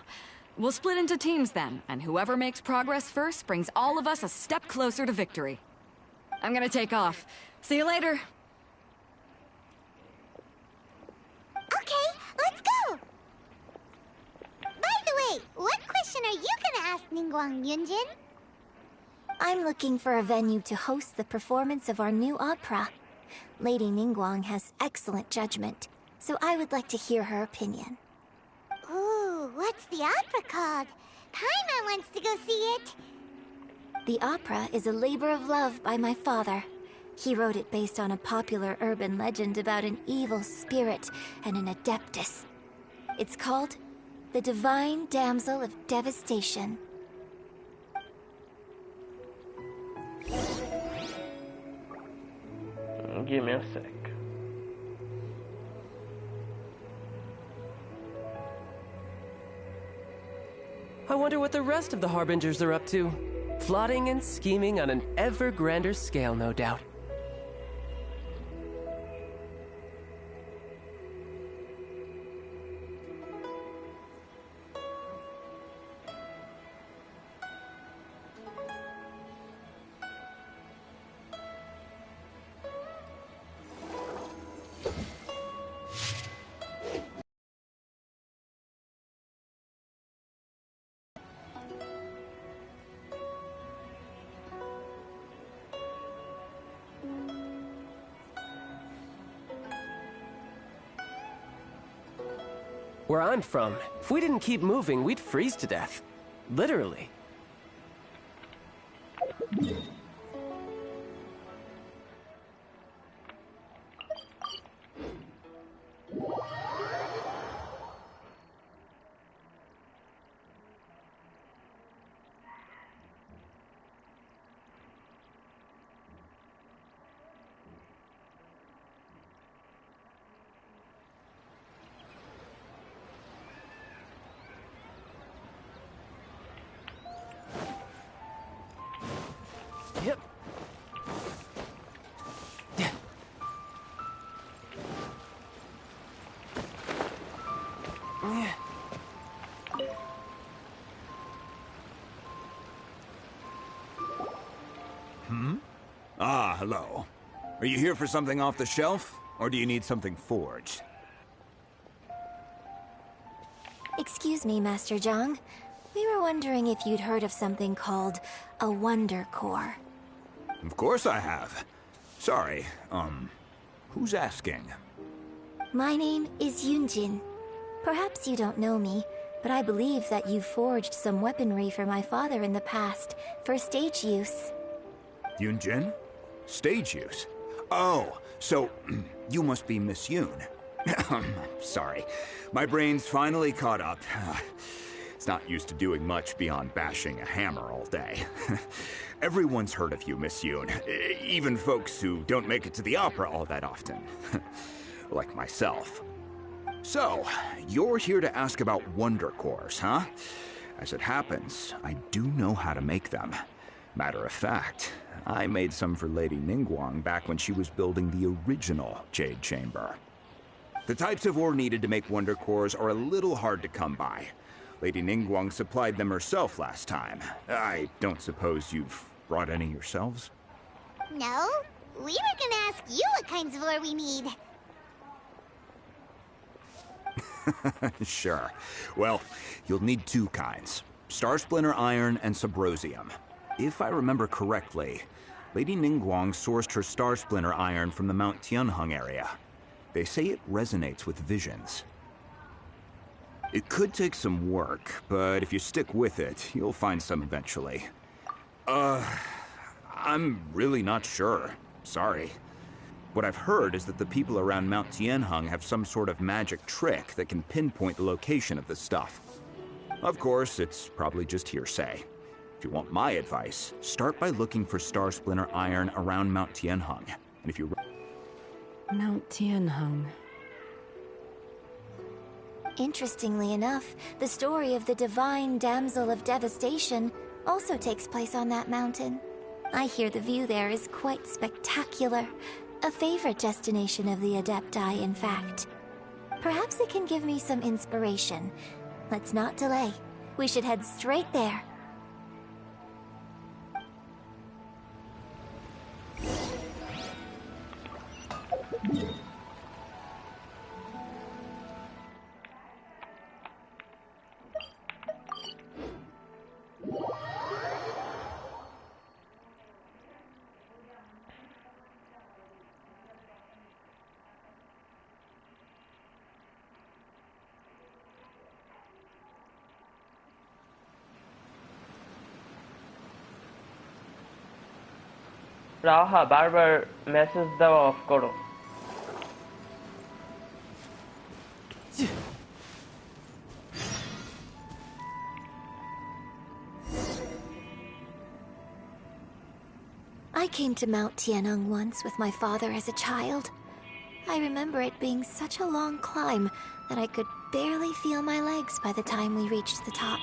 We'll split into teams then, and whoever makes progress first brings all of us a step closer to victory. I'm gonna take off. See you later. Okay, let's go! By the way, what question are you gonna ask Ningguang, Yunjin? I'm looking for a venue to host the performance of our new opera. Lady Ningguang has excellent judgment, so I would like to hear her opinion. Ooh, what's the opera called? Paimon wants to go see it. The opera is a labor of love by my father. He wrote it based on a popular urban legend about an evil spirit and an adeptus. It's called The Divine Damsel of Devastation. Give me a sec. I wonder what the rest of the Harbingers are up to. Plotting and scheming on an ever grander scale, no doubt. Where I'm from, if we didn't keep moving, we'd freeze to death. Literally. Yep. Ah, hello. Are you here for something off the shelf, or do you need something forged? Excuse me, Master Zhang. We were wondering if you'd heard of something called a Wonder Core. Of course I have. Sorry, who's asking? My name is Yunjin. Perhaps you don't know me, but I believe that you forged some weaponry for my father in the past, for stage use. Yunjin? Stage use? Oh, so you must be Miss Yun. Sorry, my brain's finally caught up. It's not used to doing much beyond bashing a hammer all day. Everyone's heard of you, Miss Yoon. Even folks who don't make it to the opera all that often. Like myself. So, you're here to ask about Wonder Cores, huh? As it happens, I do know how to make them. Matter of fact, I made some for Lady Ningguang back when she was building the original Jade Chamber. The types of ore needed to make Wonder Cores are a little hard to come by. Lady Ningguang supplied them herself last time. I don't suppose you've brought any yourselves? No, we were gonna ask you what kinds of ore we need. Sure. Well, you'll need two kinds. Star Splinter Iron and Subrosium. If I remember correctly, Lady Ningguang sourced her Star Splinter Iron from the Mount Tianheng area. They say it resonates with visions. It could take some work, but if you stick with it, you'll find some eventually. I'm really not sure. Sorry. What I've heard is that the people around Mount Tianheng have some sort of magic trick that can pinpoint the location of the stuff. Of course, it's probably just hearsay. If you want my advice, start by looking for Star Splinter Iron around Mount Tianheng. And if you... Mount Tianheng. Interestingly enough, the story of the Divine Damsel of Devastation also takes place on that mountain. I hear the view there is quite spectacular. A favorite destination of the Adepti, in fact. Perhaps it can give me some inspiration. Let's not delay. We should head straight there. রাহা বারবার message দেওয়া of করো। I came to Mount Tianeng once with my father as a child. I remember it being such a long climb that I could barely feel my legs by the time we reached the top.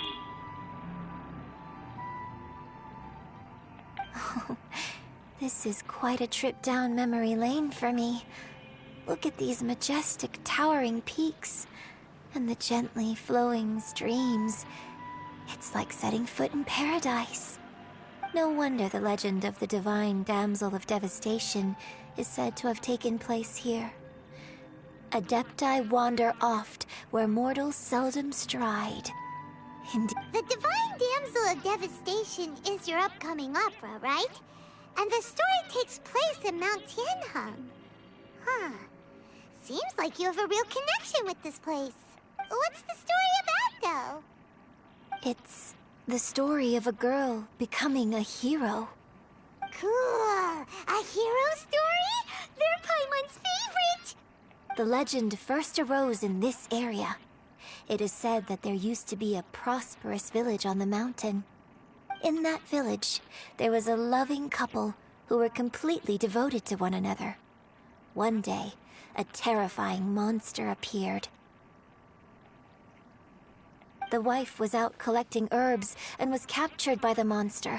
Oh, this is quite a trip down memory lane for me. Look at these majestic, towering peaks, and the gently flowing streams. It's like setting foot in paradise. No wonder the legend of the divine damsel of devastation is said to have taken place here. Adepti wander oft where mortals seldom stride. The divine damsel of devastation is your upcoming opera, right? And the story takes place in Mount Tianheng. Huh. Seems like you have a real connection with this place. What's the story about, though? It's the story of a girl becoming a hero. Cool! A hero story? They're Paimon's favorite! The legend first arose in this area. It is said that there used to be a prosperous village on the mountain. In that village, there was a loving couple who were completely devoted to one another. One day, a terrifying monster appeared. The wife was out collecting herbs and was captured by the monster.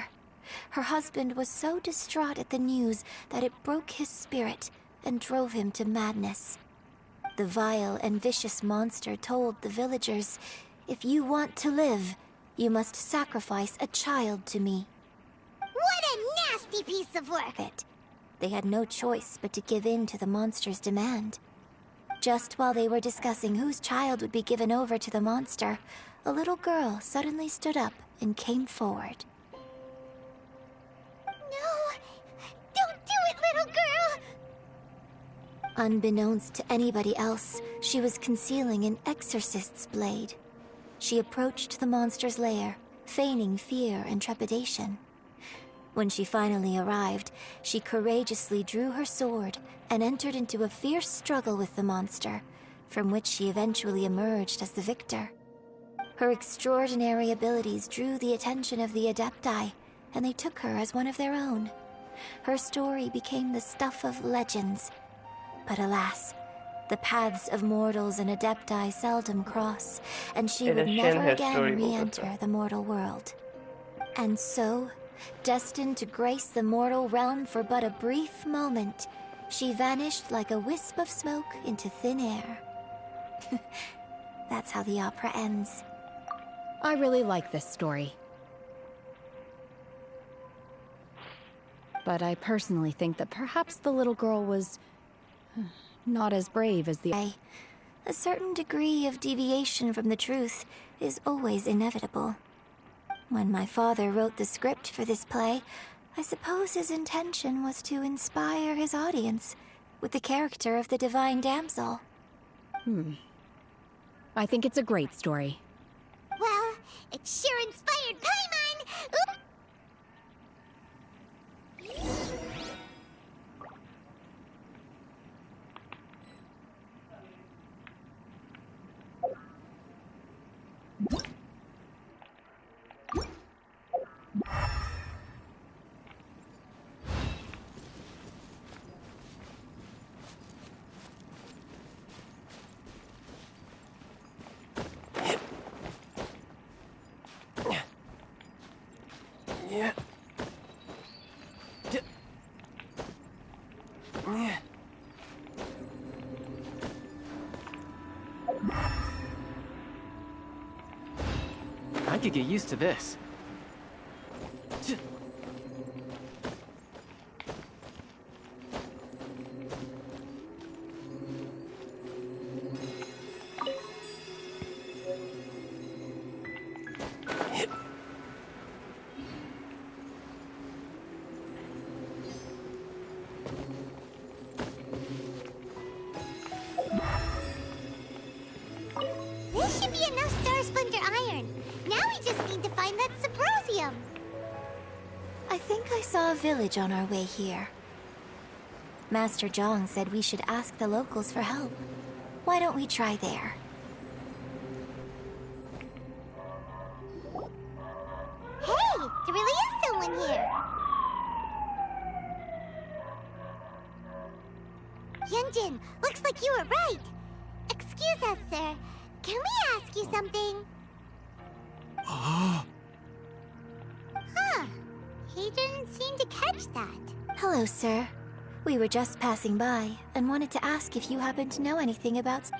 Her husband was so distraught at the news that it broke his spirit and drove him to madness. The vile and vicious monster told the villagers, "If you want to live, you must sacrifice a child to me." What a nasty piece of work! They had no choice but to give in to the monster's demand. Just while they were discussing whose child would be given over to the monster, a little girl suddenly stood up and came forward. No! Don't do it, little girl! Unbeknownst to anybody else, she was concealing an exorcist's blade. She approached the monster's lair, feigning fear and trepidation. When she finally arrived, she courageously drew her sword and entered into a fierce struggle with the monster, from which she eventually emerged as the victor. Her extraordinary abilities drew the attention of the Adepti, and they took her as one of their own. Her story became the stuff of legends. But alas, the paths of mortals and Adepti seldom cross, and she would never again re-enter the mortal world. And so, destined to grace the mortal realm for but a brief moment, she vanished like a wisp of smoke into thin air. That's how the opera ends. I really like this story. But I personally think that perhaps the little girl was not as brave as the... A certain degree of deviation from the truth is always inevitable. When my father wrote the script for this play, I suppose his intention was to inspire his audience with the character of the divine damsel. I think it's a great story. Well, it sure inspired Paimon! Oop! Yeah. could get used to this. This should be enough Star Splinter iron. Now we just need to find that Subrosium. I think I saw a village on our way here. Master Zhang said we should ask the locals for help. Why don't we try there? Hey, there really is someone here. Yunjin, looks like you were right. Excuse us, sir. Can we ask you something? Huh. He didn't seem to catch that. Hello, sir. We were just passing by and wanted to ask if you happen to know anything about...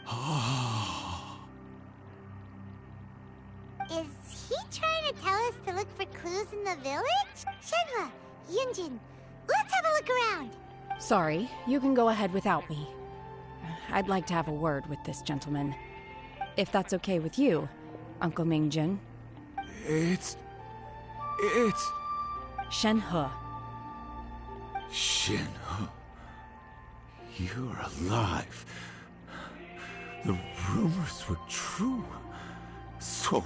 Is he trying to tell us to look for clues in the village? Shenhua, Yunjin, let's have a look around. Sorry, you can go ahead without me. I'd like to have a word with this gentleman. If that's okay with you, Uncle Mingjin. It's... Shenhe. Shenhe. You're alive. The rumors were true. So,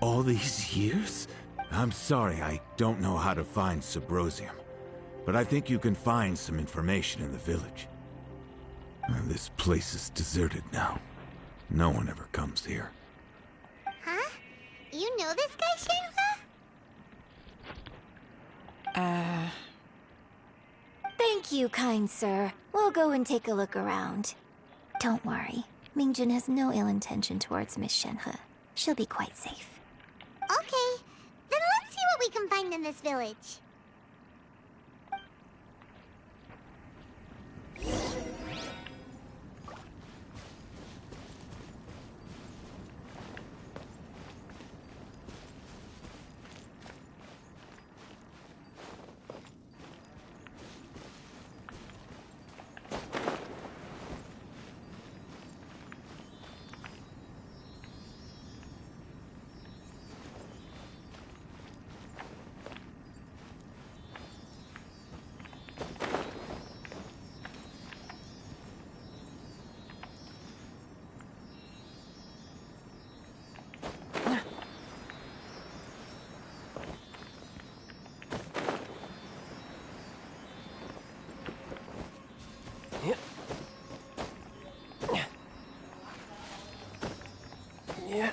all these years? I'm sorry, I don't know how to find Subrosium. But I think you can find some information in the village. This place is deserted now. No one ever comes here. Huh? You know this guy, Shenhua? Thank you, kind sir. We'll go and take a look around. Don't worry. Mingjin has no ill intention towards Miss Shenhe. She'll be quite safe. Okay, then let's see what we can find in this village. Yeah.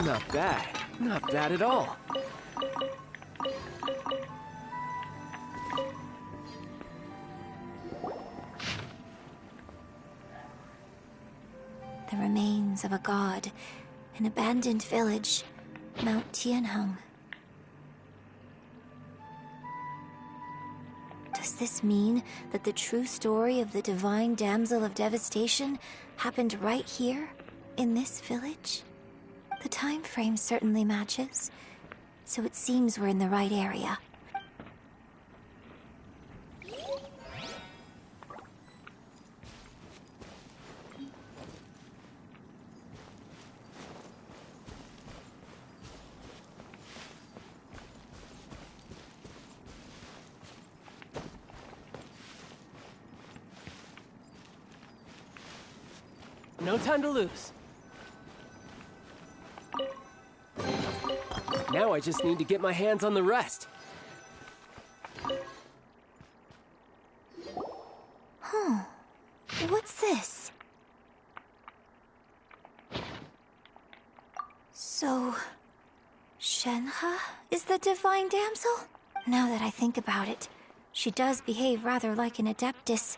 Not bad. Not bad at all. The remains of a god, an abandoned village, Mount Tianheng. Does this mean that the true story of the divine damsel of devastation happened right here, in this village? The time frame certainly matches, so it seems we're in the right area. No time to lose. Now I just need to get my hands on the rest. Huh. What's this? So, Shenhe is the divine damsel? Now that I think about it, she does behave rather like an Adeptus,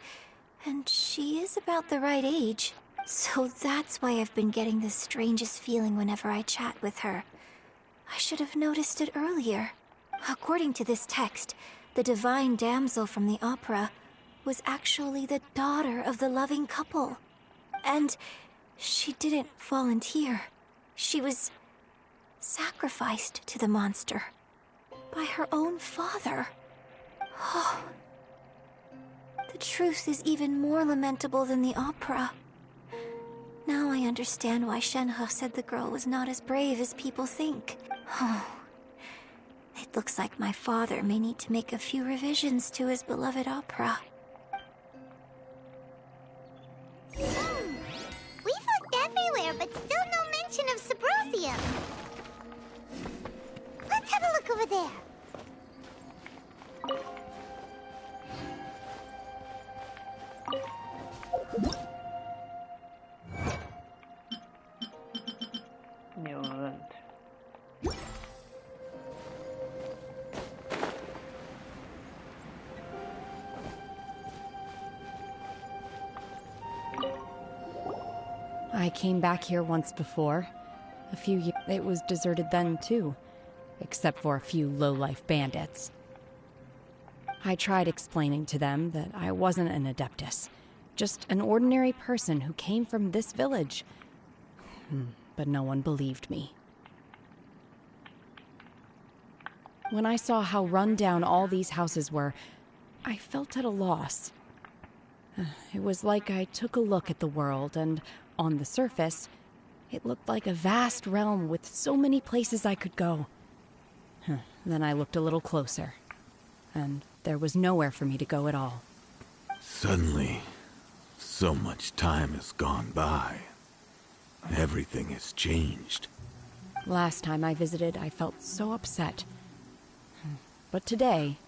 and she is about the right age. So that's why I've been getting the strangest feeling whenever I chat with her. I should have noticed it earlier. According to this text, the divine damsel from the opera was actually the daughter of the loving couple. And she didn't volunteer. She was sacrificed to the monster by her own father. Oh, the truth is even more lamentable than the opera. Now I understand why Shenhe said the girl was not as brave as people think. Oh, it looks like my father may need to make a few revisions to his beloved opera. We've looked everywhere, but still no mention of Sabrosium. Let's have a look over there. New event. I came back here once before. A few years. It was deserted then, too. Except for a few low-life bandits. I tried explaining to them that I wasn't an Adeptus. Just an ordinary person who came from this village. But no one believed me. When I saw how run down all these houses were, I felt at a loss. It was like I took a look at the world, and on the surface, it looked like a vast realm with so many places I could go. Then I looked a little closer, and there was nowhere for me to go at all. Suddenly, so much time has gone by. Everything has changed. Last time I visited, I felt so upset. But today,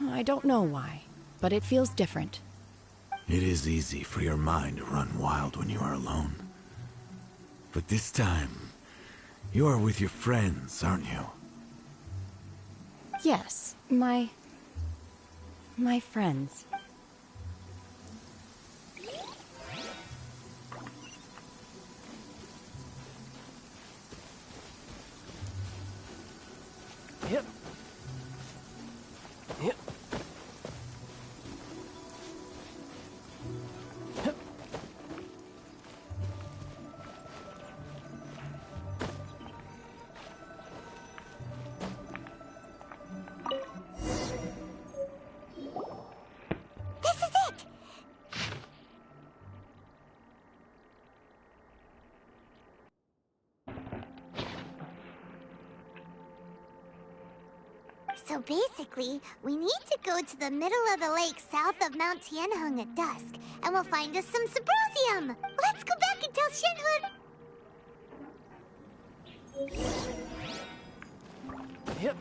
I don't know why, but it feels different. It is easy for your mind to run wild when you are alone. But this time, you are with your friends, aren't you? Yes, my friends. Yep. Yep. This is it! So basically, we need to go to the middle of the lake south of Mount Tianheng at dusk, and we'll find us some Sabrosium! Let's go back and tell Shenhe! Yep.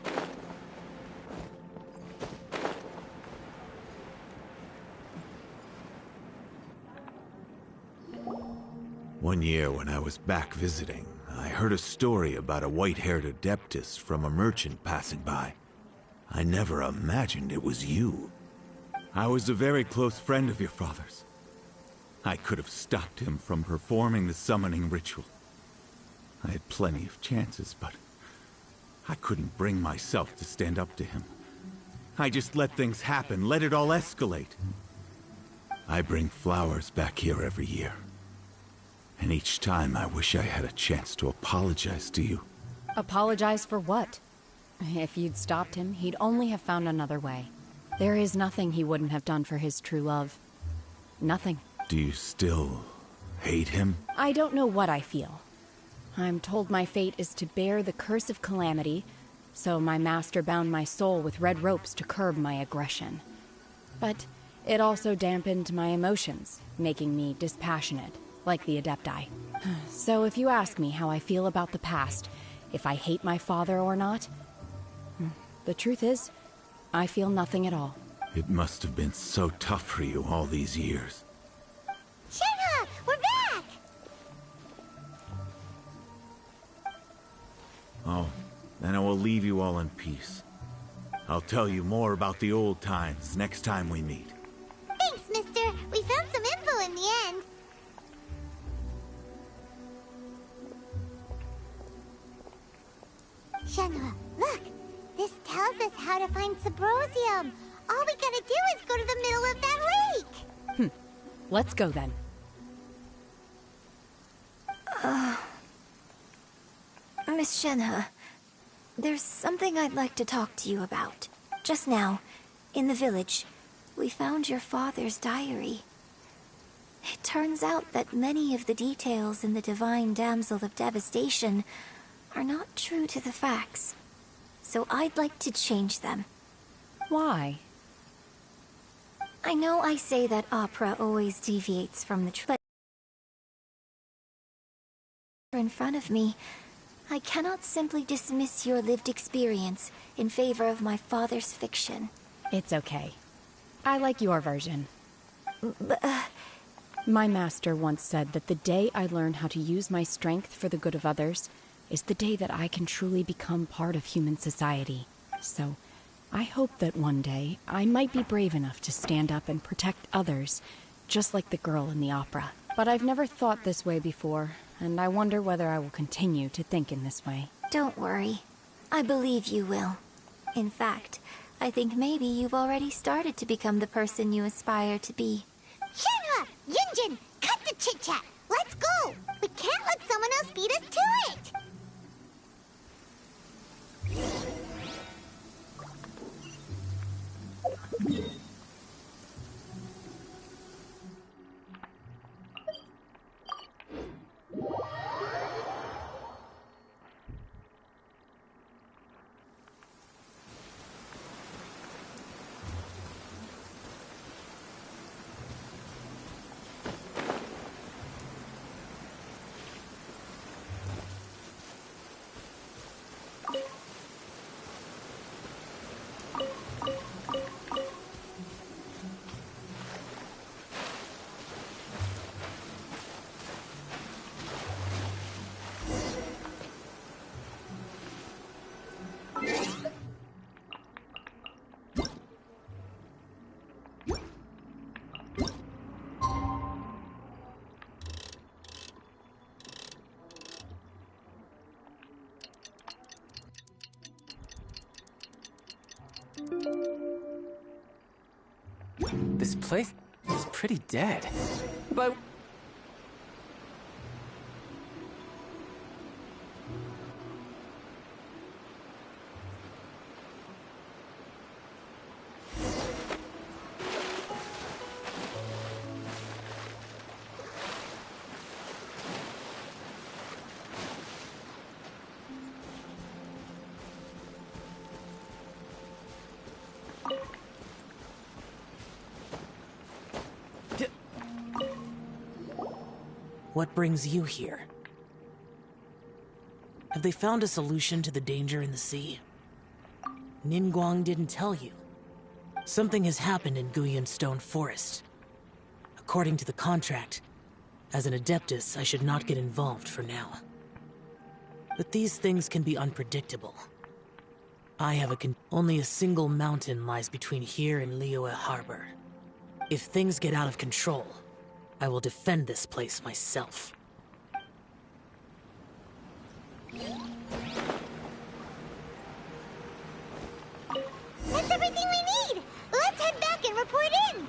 One year when I was back visiting, I heard a story about a white-haired Adeptus from a merchant passing by. I never imagined it was you. I was a very close friend of your father's. I could have stopped him from performing the summoning ritual. I had plenty of chances, but I couldn't bring myself to stand up to him. I just let things happen, let it all escalate. I bring flowers back here every year. And each time I wish I had a chance to apologize to you. Apologize for what? If you'd stopped him, he'd only have found another way. There is nothing he wouldn't have done for his true love. Nothing. Do you still hate him? I don't know what I feel. I'm told my fate is to bear the curse of calamity, so my master bound my soul with red ropes to curb my aggression. But it also dampened my emotions, making me dispassionate, like the Adepti. So if you ask me how I feel about the past, if I hate my father or not, the truth is, I feel nothing at all. It must have been so tough for you all these years. Shenhe! We're back! Oh, then I will leave you all in peace. I'll tell you more about the old times next time we meet. Thanks, mister. We found some info in the end. Shenhua, look! This tells us how to find Subrosium. All we gotta do is go to the middle of that lake! Let's go then. Miss Shenhe, there's something I'd like to talk to you about. Just now, in the village, we found your father's diary. It turns out that many of the details in the Divine Damsel of Devastation are not true to the facts. So I'd like to change them. Why? I know I say that opera always deviates from the truth, but in front of me, I cannot simply dismiss your lived experience in favor of my father's fiction. It's okay. I like your version. My master once said that the day I learn how to use my strength for the good of others is the day that I can truly become part of human society. So, I hope that one day I might be brave enough to stand up and protect others, just like the girl in the opera. But I've never thought this way before, and I wonder whether I will continue to think in this way. Don't worry. I believe you will. In fact, I think maybe you've already started to become the person you aspire to be. Shenhua! Yunjin! Cut the chit-chat! Let's go! We can't let someone else beat us to it! This place is pretty dead. But... What brings you here? Have they found a solution to the danger in the sea? Ningguang didn't tell you. Something has happened in Guyun Stone Forest. According to the contract, as an Adeptus, I should not get involved for now. But these things can be unpredictable. I have only a single mountain lies between here and Liyue Harbor. If things get out of control, I will defend this place myself. That's everything we need! Let's head back and report in!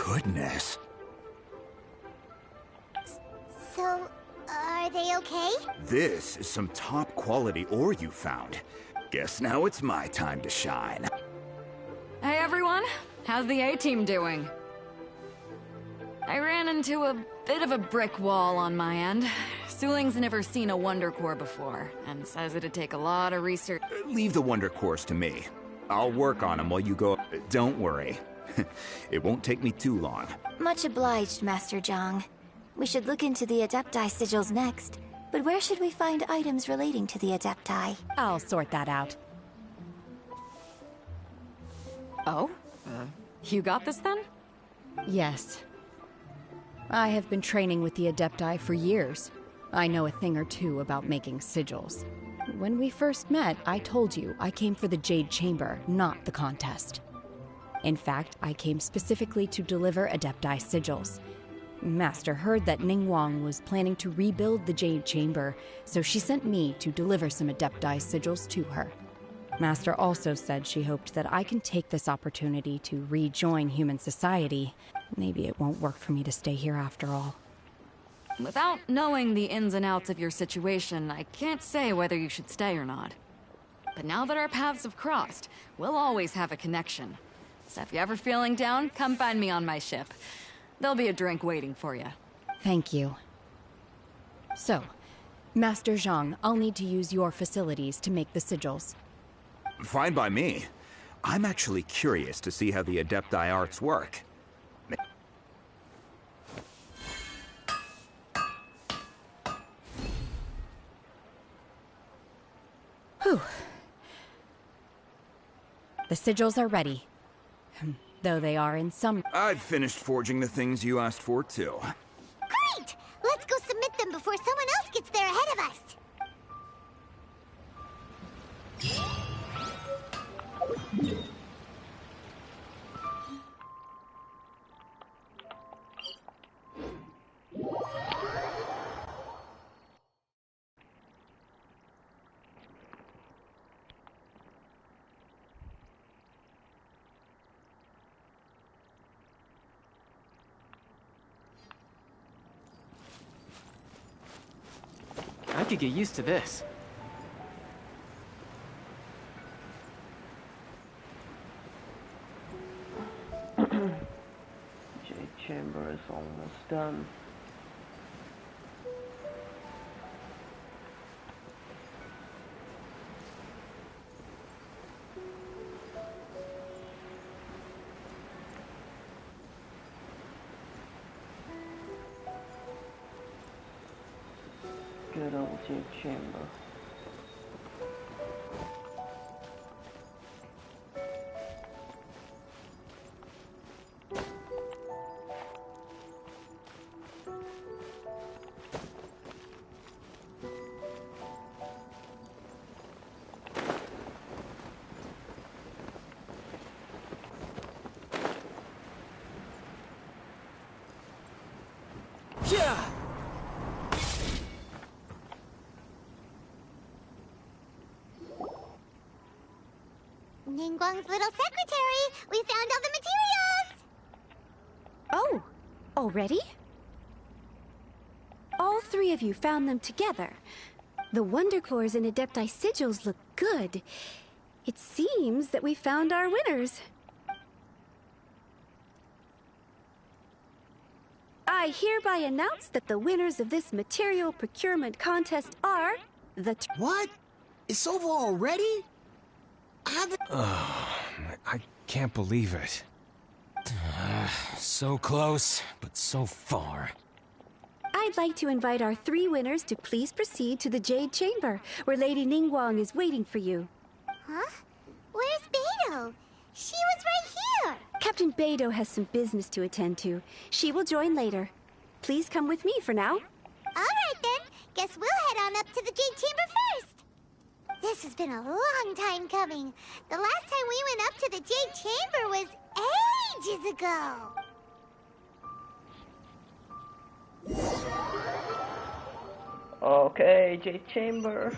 goodness. So, are they okay? This is some top quality ore you found. Guess now it's my time to shine. Hey everyone, how's the A-team doing? I ran into a bit of a brick wall on my end. Suling's never seen a Wonder Core before, and says it'd take a lot of research. Leave the Wonder Cores to me. I'll work on them while you go. Don't worry. It won't take me too long. Much obliged, Master Zhang. We should look into the Adepti sigils next. But where should we find items relating to the Adepti? I'll sort that out. Oh? You got this then? Yes. I have been training with the Adepti for years. I know a thing or two about making sigils. When we first met, I told you I came for the Jade Chamber, not the contest. In fact, I came specifically to deliver Adepti sigils. Master heard that Ningguang was planning to rebuild the Jade Chamber, so she sent me to deliver some Adepti sigils to her. Master also said she hoped that I can take this opportunity to rejoin human society. Maybe it won't work for me to stay here after all. Without knowing the ins and outs of your situation, I can't say whether you should stay or not. But now that our paths have crossed, we'll always have a connection. So if you're ever feeling down, come find me on my ship. There'll be a drink waiting for you. Thank you. So, Master Zhang, I'll need to use your facilities to make the sigils. Fine by me. I'm actually curious to see how the Adepti arts work. Whew. The sigils are ready. Though they are in some... I've finished forging the things you asked for, too. Great! Let's go submit them before someone else gets there ahead of us. I could get used to this. Jade Chamber is almost done. Good old Jade Chamber. Yeah! Ningguang's little secretary! We found all the materials! Oh, already? All three of you found them together. The Wonder Cores and Adepti sigils look good. It seems that we found our winners. I hereby announce that the winners of this material procurement contest are the... What? It's over already? I can't believe it. So close, but so far. I'd like to invite our three winners to please proceed to the Jade Chamber, where Lady Ningguang is waiting for you. Huh? Where's Beidou? She was right here! Captain Beidou has some business to attend to. She will join later. Please come with me for now. Alright then. Guess we'll head on up to the Jade Chamber first. This has been a long time coming. The last time we went up to the Jade Chamber was ages ago. Okay, Jade Chamber.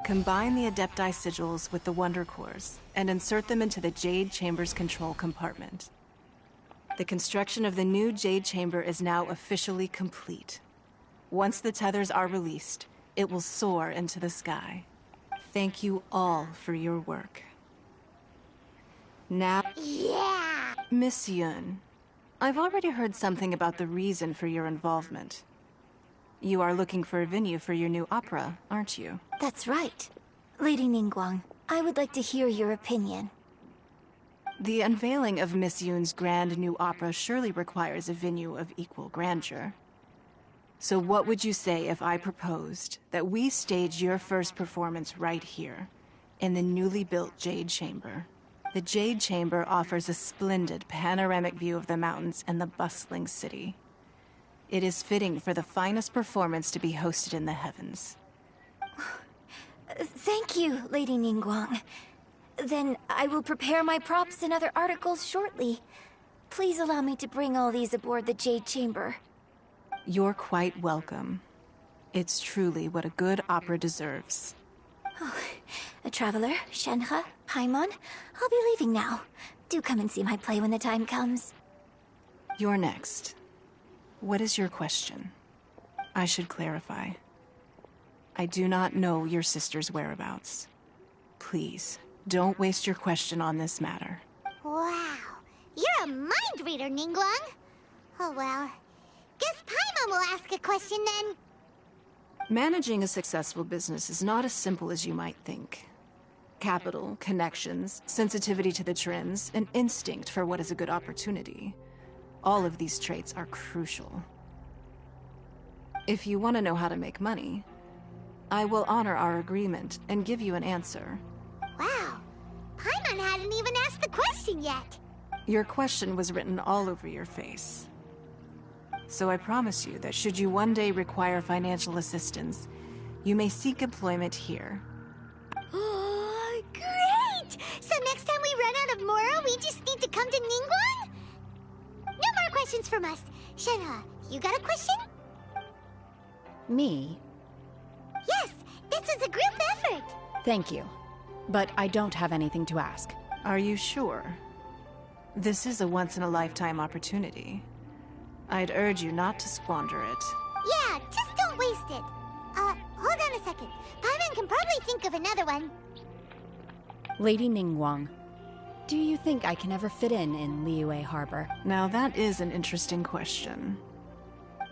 Combine the Adepti sigils with the Wonder Cores and insert them into the Jade Chamber's control compartment. The construction of the new Jade Chamber is now officially complete. Once the tethers are released, it will soar into the sky. Thank you all for your work. Now... Yeah! Miss Yun, I've already heard something about the reason for your involvement. You are looking for a venue for your new opera, aren't you? That's right. Lady Ningguang, I would like to hear your opinion. The unveiling of Miss Yun's grand new opera surely requires a venue of equal grandeur. So what would you say if I proposed that we stage your first performance right here, in the newly built Jade Chamber? The Jade Chamber offers a splendid panoramic view of the mountains and the bustling city. It is fitting for the finest performance to be hosted in the heavens. Thank you, Lady Ningguang. Then I will prepare my props and other articles shortly. Please allow me to bring all these aboard the Jade Chamber. You're quite welcome. It's truly what a good opera deserves. Oh, a traveler, Shenhe, Paimon, I'll be leaving now. Do come and see my play when the time comes. You're next. What is your question? I should clarify. I do not know your sister's whereabouts. Please, don't waste your question on this matter. Wow, you're a mind reader, Ningguang. Oh well, guess Paimon will ask a question then. Managing a successful business is not as simple as you might think. Capital, connections, sensitivity to the trends, and instinct for what is a good opportunity. All of these traits are crucial. If you want to know how to make money, I will honor our agreement and give you an answer. Wow, Paimon hadn't even asked the question yet. Your question was written all over your face. So I promise you that should you one day require financial assistance, you may seek employment here. Oh, great! So next time we run out of Mora, we just need to come to Ningguang? No more questions from us. Shenhe, you got a question? Me? Yes, this is a group effort. Thank you. But I don't have anything to ask. Are you sure? This is a once-in-a-lifetime opportunity. I'd urge you not to squander it. Yeah, just don't waste it. Hold on a second. Paimon can probably think of another one. Lady Ningguang, do you think I can ever fit in Liyue Harbor? Now that is an interesting question.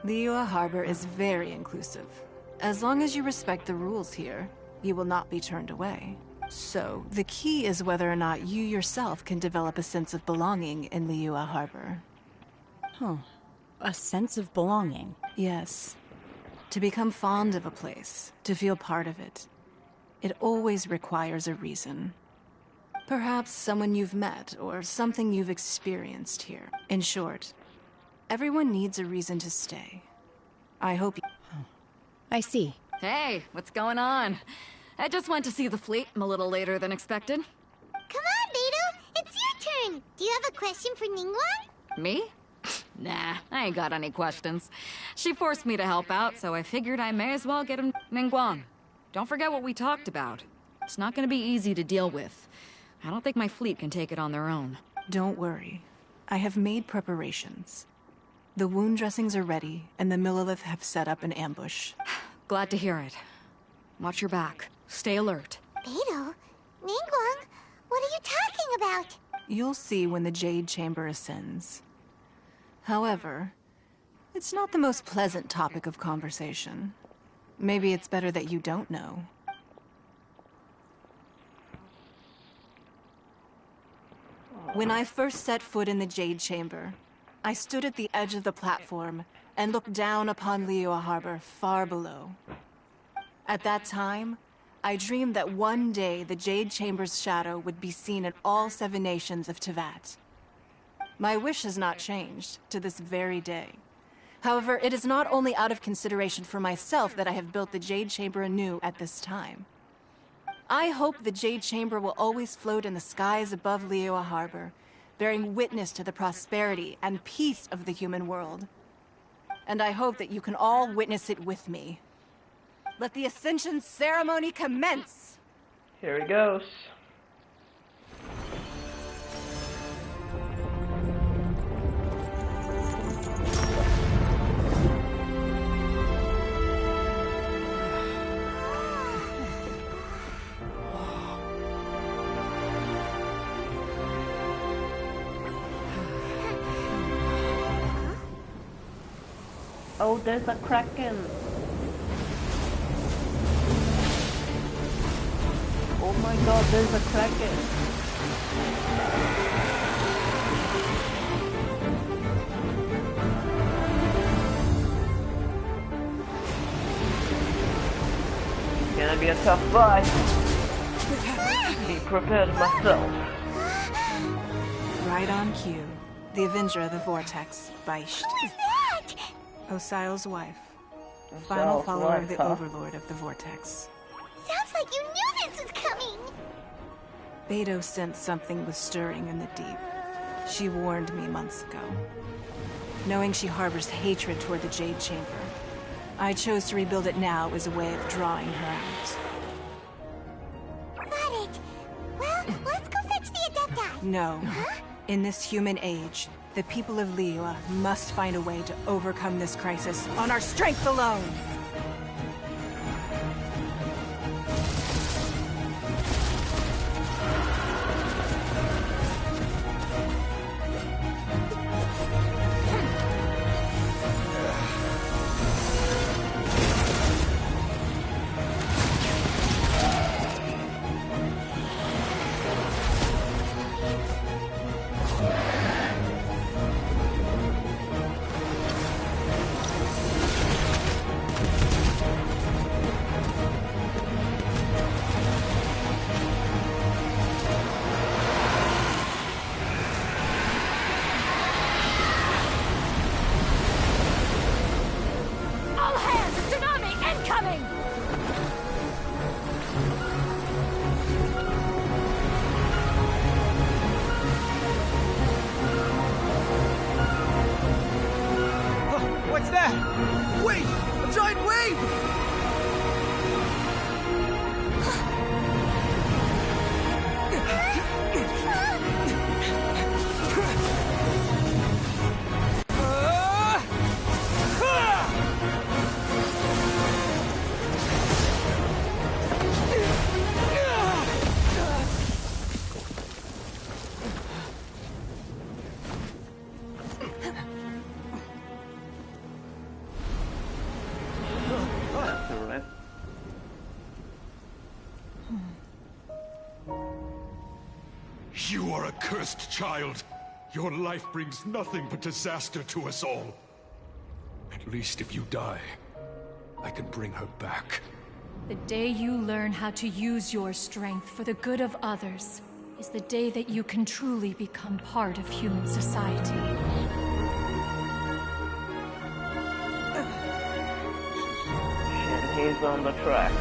Liyue Harbor is very inclusive. As long as you respect the rules here, you will not be turned away. So, the key is whether or not you yourself can develop a sense of belonging in Liyue Harbor. Huh. A sense of belonging? Yes. To become fond of a place, to feel part of it, it always requires a reason. Perhaps someone you've met, or something you've experienced here. In short, everyone needs a reason to stay. I hope you... I see. Hey, what's going on? I just went to see the fleet a little later than expected. Come on, Beidou! It's your turn! Do you have a question for Ningguang? Me? Nah, I ain't got any questions. She forced me to help out, so I figured I may as well get him. Ningguang, don't forget what we talked about. It's not gonna be easy to deal with. I don't think my fleet can take it on their own. Don't worry. I have made preparations. The wound dressings are ready, and the Millelith have set up an ambush. Glad to hear it. Watch your back. Stay alert. Beidou? Ningguang? What are you talking about? You'll see when the Jade Chamber ascends. However, it's not the most pleasant topic of conversation. Maybe it's better that you don't know. When I first set foot in the Jade Chamber, I stood at the edge of the platform and looked down upon Liyue Harbor far below. At that time, I dreamed that one day the Jade Chamber's shadow would be seen in all 7 nations of Teyvat. My wish has not changed to this very day. However, it is not only out of consideration for myself that I have built the Jade Chamber anew at this time. I hope the Jade Chamber will always float in the skies above Liyue Harbor, bearing witness to the prosperity and peace of the human world. And I hope that you can all witness it with me. Let the Ascension ceremony commence! Here he goes. Oh, there's a Kraken. Oh my god, there's a Kraken. It's gonna be a tough fight. Be prepared myself. Right on cue. The Avenger of the Vortex, Beisht. Who is that? Osial's wife. Final follower of the Overlord of the Vortex. Sounds like you knew this was coming! Beidou sensed something was stirring in the deep. She warned me months ago. Knowing she harbors hatred toward the Jade Chamber, I chose to rebuild it now as a way of drawing her out. Got it. Well, let's go fetch the Adepti. No. Huh? In this human age, the people of Liyue must find a way to overcome this crisis on our strength alone! What's that? Wait! A giant wave! You are a cursed child. Your life brings nothing but disaster to us all. At least if you die, I can bring her back. The day you learn how to use your strength for the good of others is the day that you can truly become part of human society. And he's on the track.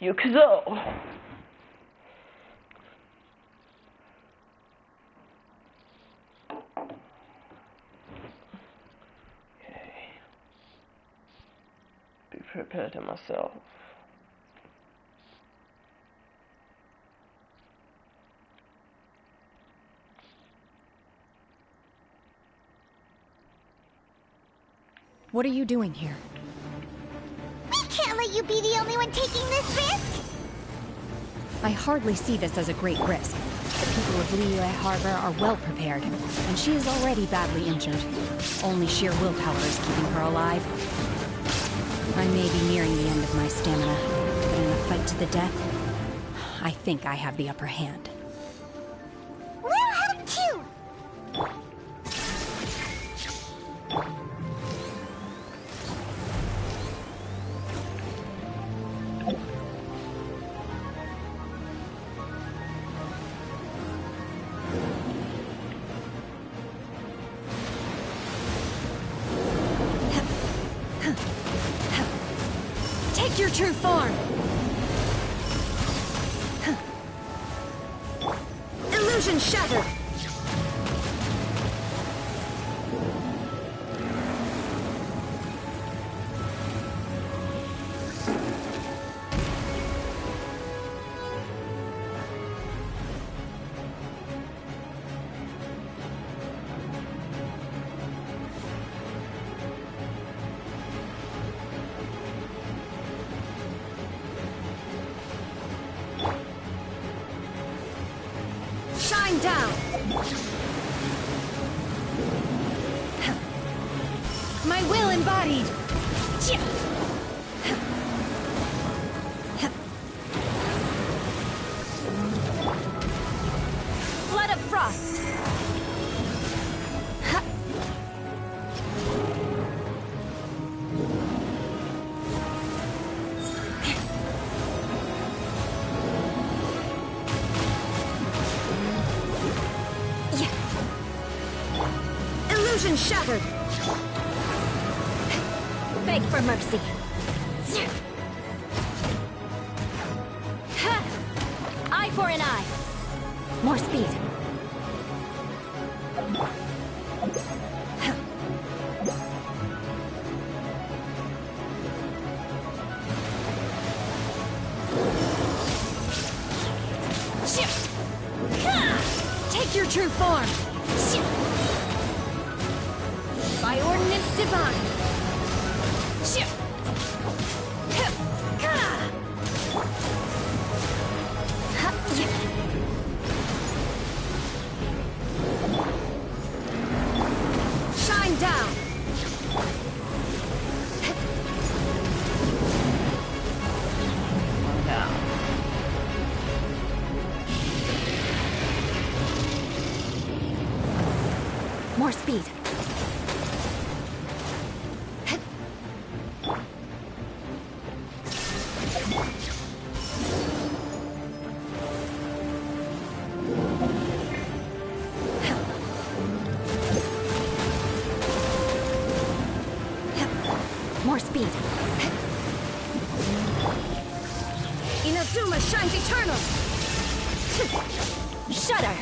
Yukuzo! Okay. Be prepared to myself. What are you doing here? We can't let you be the only one taking this risk! I hardly see this as a great risk. The people of Liyue Harbor are well prepared, and she is already badly injured. Only sheer willpower is keeping her alive. I may be nearing the end of my stamina, but in a fight to the death, I think I have the upper hand. We'll help too! Take your true form! Illusion shattered! Shine down! My will embodied! Blood of frost! Illusion shattered! Beg for mercy. Eye for an eye. More speed. Take your true form. By ordinance divine. Shine down. More speed. More speed. Inazuma shines eternal! Shudder!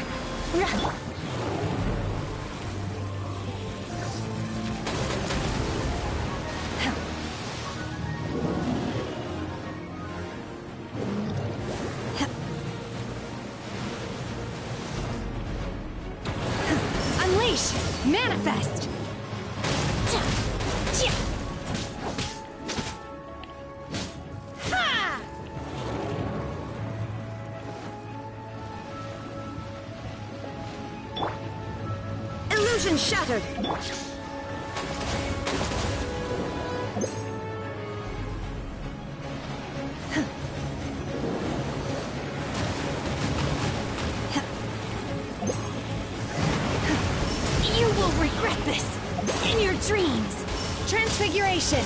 Unleash! Manifest! Illusion shattered! You will regret this! In your dreams! Transfiguration!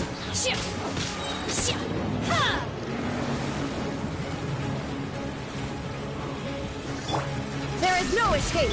There is no escape!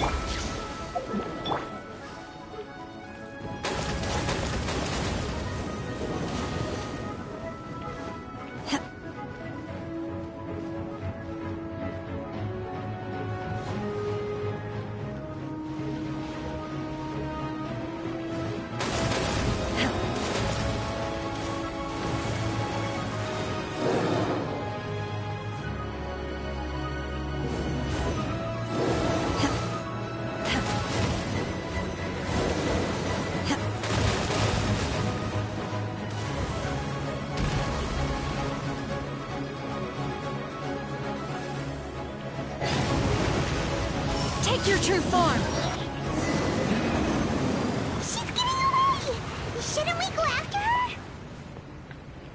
Take your true form! She's getting away! Shouldn't we go after her?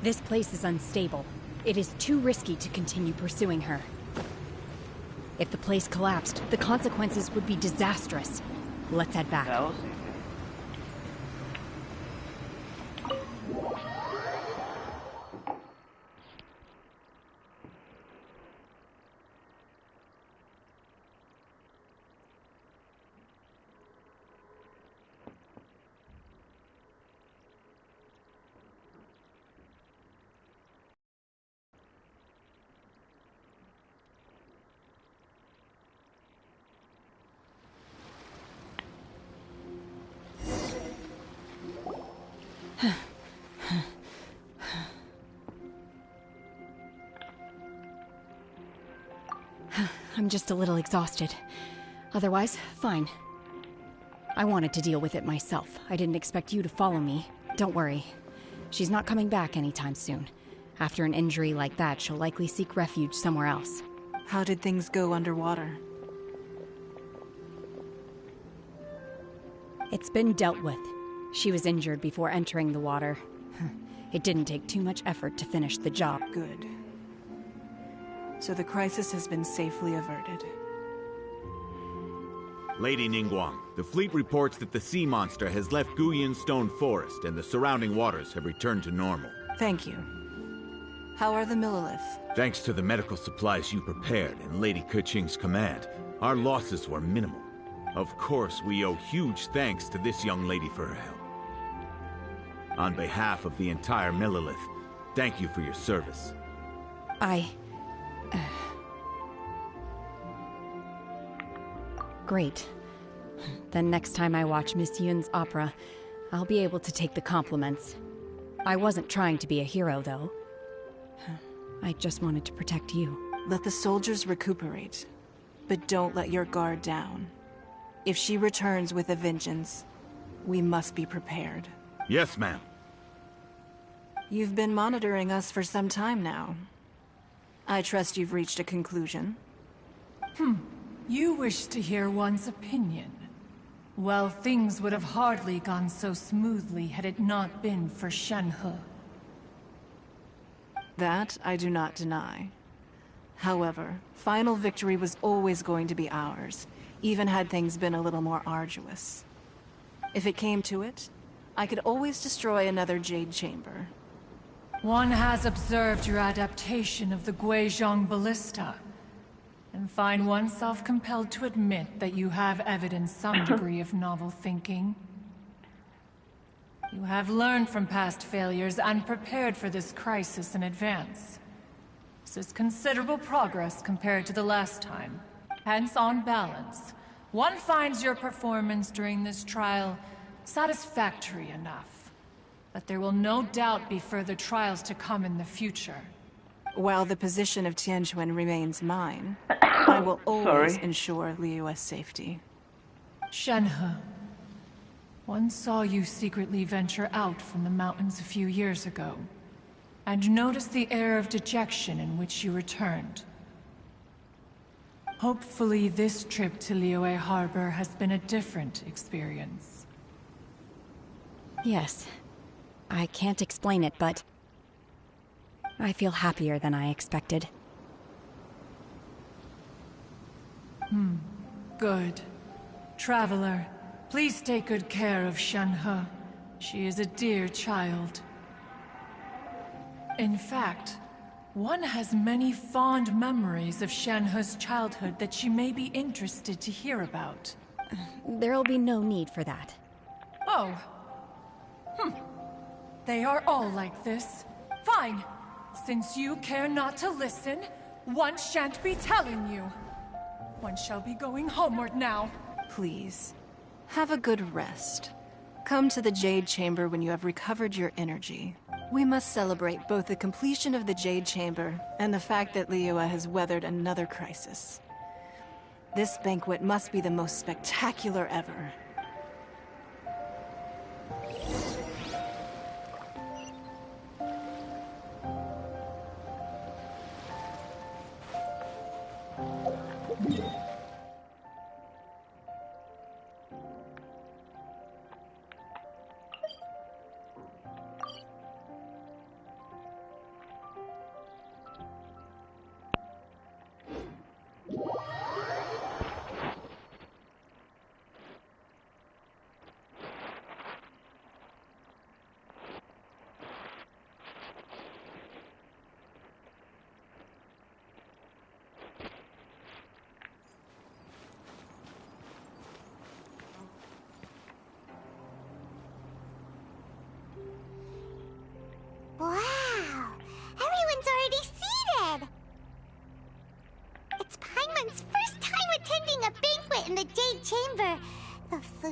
This place is unstable. It is too risky to continue pursuing her. If the place collapsed, the consequences would be disastrous. Let's head back. I'm just a little exhausted. Otherwise, fine. I wanted to deal with it myself. I didn't expect you to follow me. Don't worry. She's not coming back anytime soon. After an injury like that, she'll likely seek refuge somewhere else. How did things go underwater? It's been dealt with. She was injured before entering the water. It didn't take too much effort to finish the job. Good. So the crisis has been safely averted. Lady Ningguang, the fleet reports that the sea monster has left Guyan Stone Forest and the surrounding waters have returned to normal. Thank you. How are the Millilith? Thanks to the medical supplies you prepared and Lady Keqing's command, our losses were minimal. Of course, we owe huge thanks to this young lady for her help. On behalf of the entire Millilith, thank you for your service. Great. Then next time I watch Miss Yun's opera, I'll be able to take the compliments. I wasn't trying to be a hero, though. I just wanted to protect you. Let the soldiers recuperate, but don't let your guard down. If she returns with a vengeance, we must be prepared. Yes, ma'am. You've been monitoring us for some time now. I trust you've reached a conclusion. You wish to hear one's opinion. Well, things would have hardly gone so smoothly had it not been for Shenhe. That I do not deny. However, final victory was always going to be ours, even had things been a little more arduous. If it came to it, I could always destroy another Jade Chamber. One has observed your adaptation of the Guizhong Ballista, and find oneself compelled to admit that you have evidenced some degree of novel thinking. You have learned from past failures and prepared for this crisis in advance. This is considerable progress compared to the last time. Hence, on balance, one finds your performance during this trial satisfactory enough. But there will no doubt be further trials to come in the future. While the position of Tianquan remains mine, I will always ensure Liyue's safety. Shenhe, one saw you secretly venture out from the mountains a few years ago, and noticed the air of dejection in which you returned. Hopefully this trip to Liyue Harbor has been a different experience. Yes. I can't explain it, but I feel happier than I expected. Good. Traveler, please take good care of Shenhe. She is a dear child. In fact, one has many fond memories of Shenhe's childhood that she may be interested to hear about. There'll be no need for that. Oh. They are all like this. Fine. Since you care not to listen, one shan't be telling you. One shall be going homeward now. Please, have a good rest. Come to the Jade Chamber when you have recovered your energy. We must celebrate both the completion of the Jade Chamber and the fact that Liyue has weathered another crisis. This banquet must be the most spectacular ever.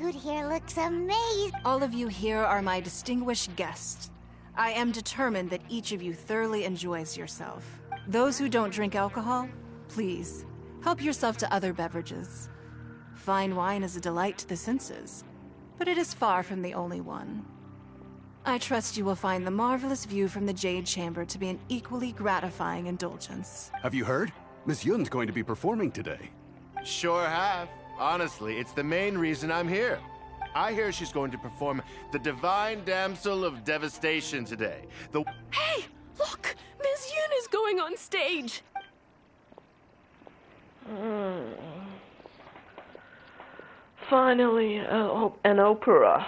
food here looks amazing. All of you here are my distinguished guests. I am determined that each of you thoroughly enjoys yourself. Those who don't drink alcohol, please, help yourself to other beverages. Fine wine is a delight to the senses, but it is far from the only one. I trust you will find the marvelous view from the Jade Chamber to be an equally gratifying indulgence. Have you heard? Miss Yun's going to be performing today. Sure have. Honestly, it's the main reason I'm here. I hear she's going to perform the Divine Damsel of Devastation today. Hey! Look! Miss Yun is going on stage! Finally, an opera.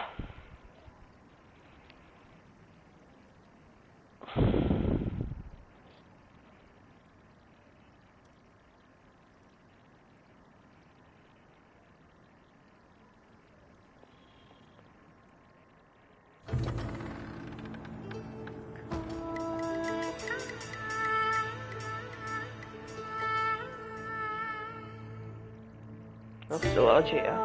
Nostalgia.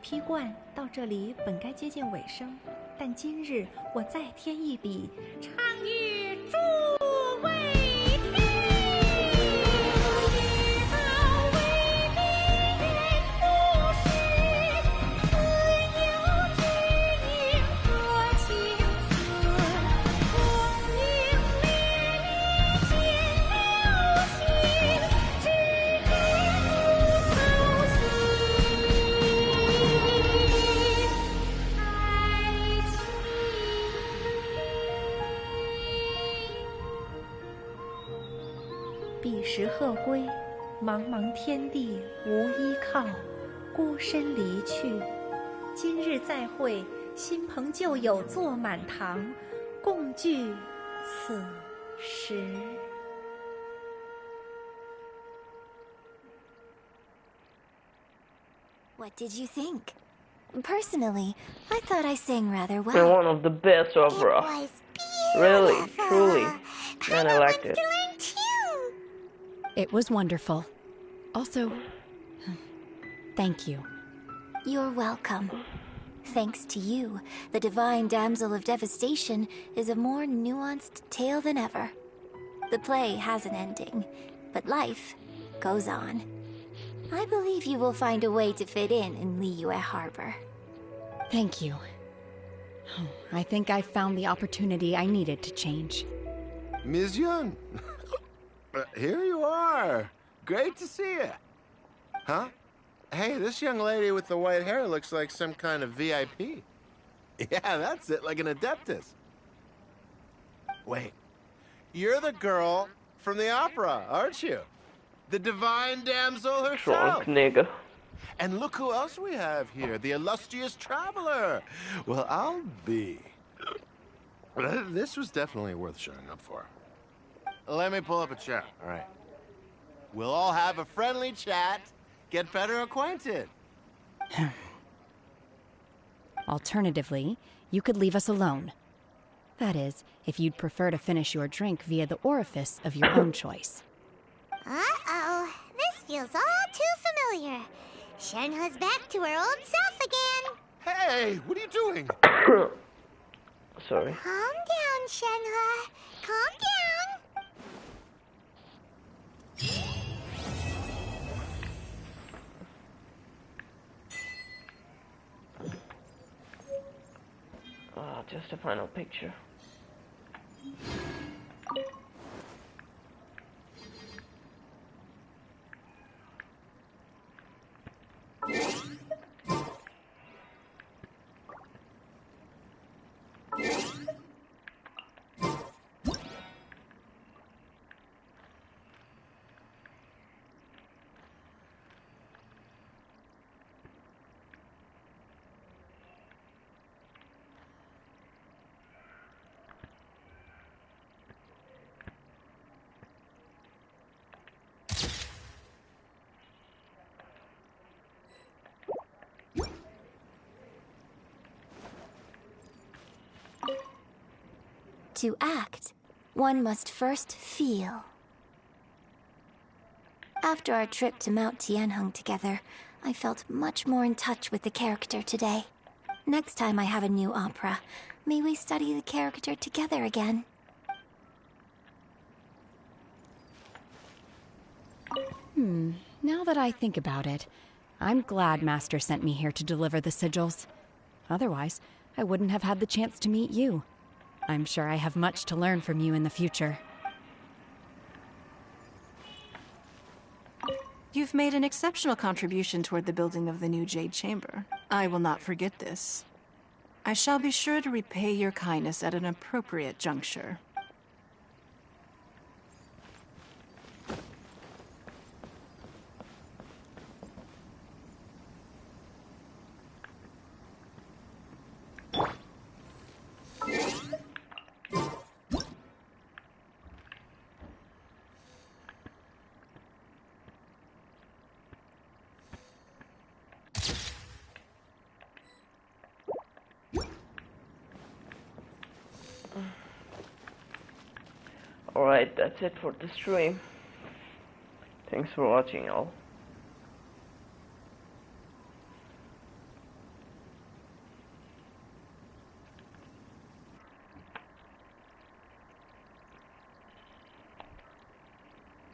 批冠到这里本该接近尾声，但今日我再添一笔，唱与诸位听。知道为敌人不是，自有知音多情思。红缨烈烈见了心，只知不操心。彼时鹤归，茫茫天地无依靠，孤身离去。今日再会，新朋旧友坐满堂，共聚此时。What did you think? Personally, I thought I sang rather well. And one of the best opera. Really, truly. And I liked it. It was wonderful. Also, thank you. You're welcome. Thanks to you, the Divine Damsel of Devastation is a more nuanced tale than ever. The play has an ending, but life goes on. I believe you will find a way to fit in Liyue Harbor. Thank you. I think I found the opportunity I needed to change. Ms. Yun, here you are. Great to see you. Huh? Hey, this young lady with the white hair looks like some kind of VIP. Yeah, that's it, like an adeptus. Wait, you're the girl from the opera, aren't you? The Divine Damsel herself. Drunk nigga. And look who else we have here, the illustrious traveler. Well, I'll be. This was definitely worth showing up for. Let me pull up a chat, all right? We'll all have a friendly chat, get better acquainted. Alternatively, you could leave us alone. That is, if you'd prefer to finish your drink via the orifice of your own choice. Uh-oh, this feels all too familiar. Shenhe's back to her old self again. Hey, what are you doing? Sorry. Calm down, Shenhe. Calm down. Just a final picture. To act, one must first feel. After our trip to Mount Tianheng together, I felt much more in touch with the character today. Next time I have a new opera, may we study the character together again. Now that I think about it, I'm glad Master sent me here to deliver the sigils. Otherwise, I wouldn't have had the chance to meet you. I'm sure I have much to learn from you in the future. You've made an exceptional contribution toward the building of the new Jade Chamber. I will not forget this. I shall be sure to repay your kindness at an appropriate juncture. Alright, that's it for the stream. Thanks for watching, all.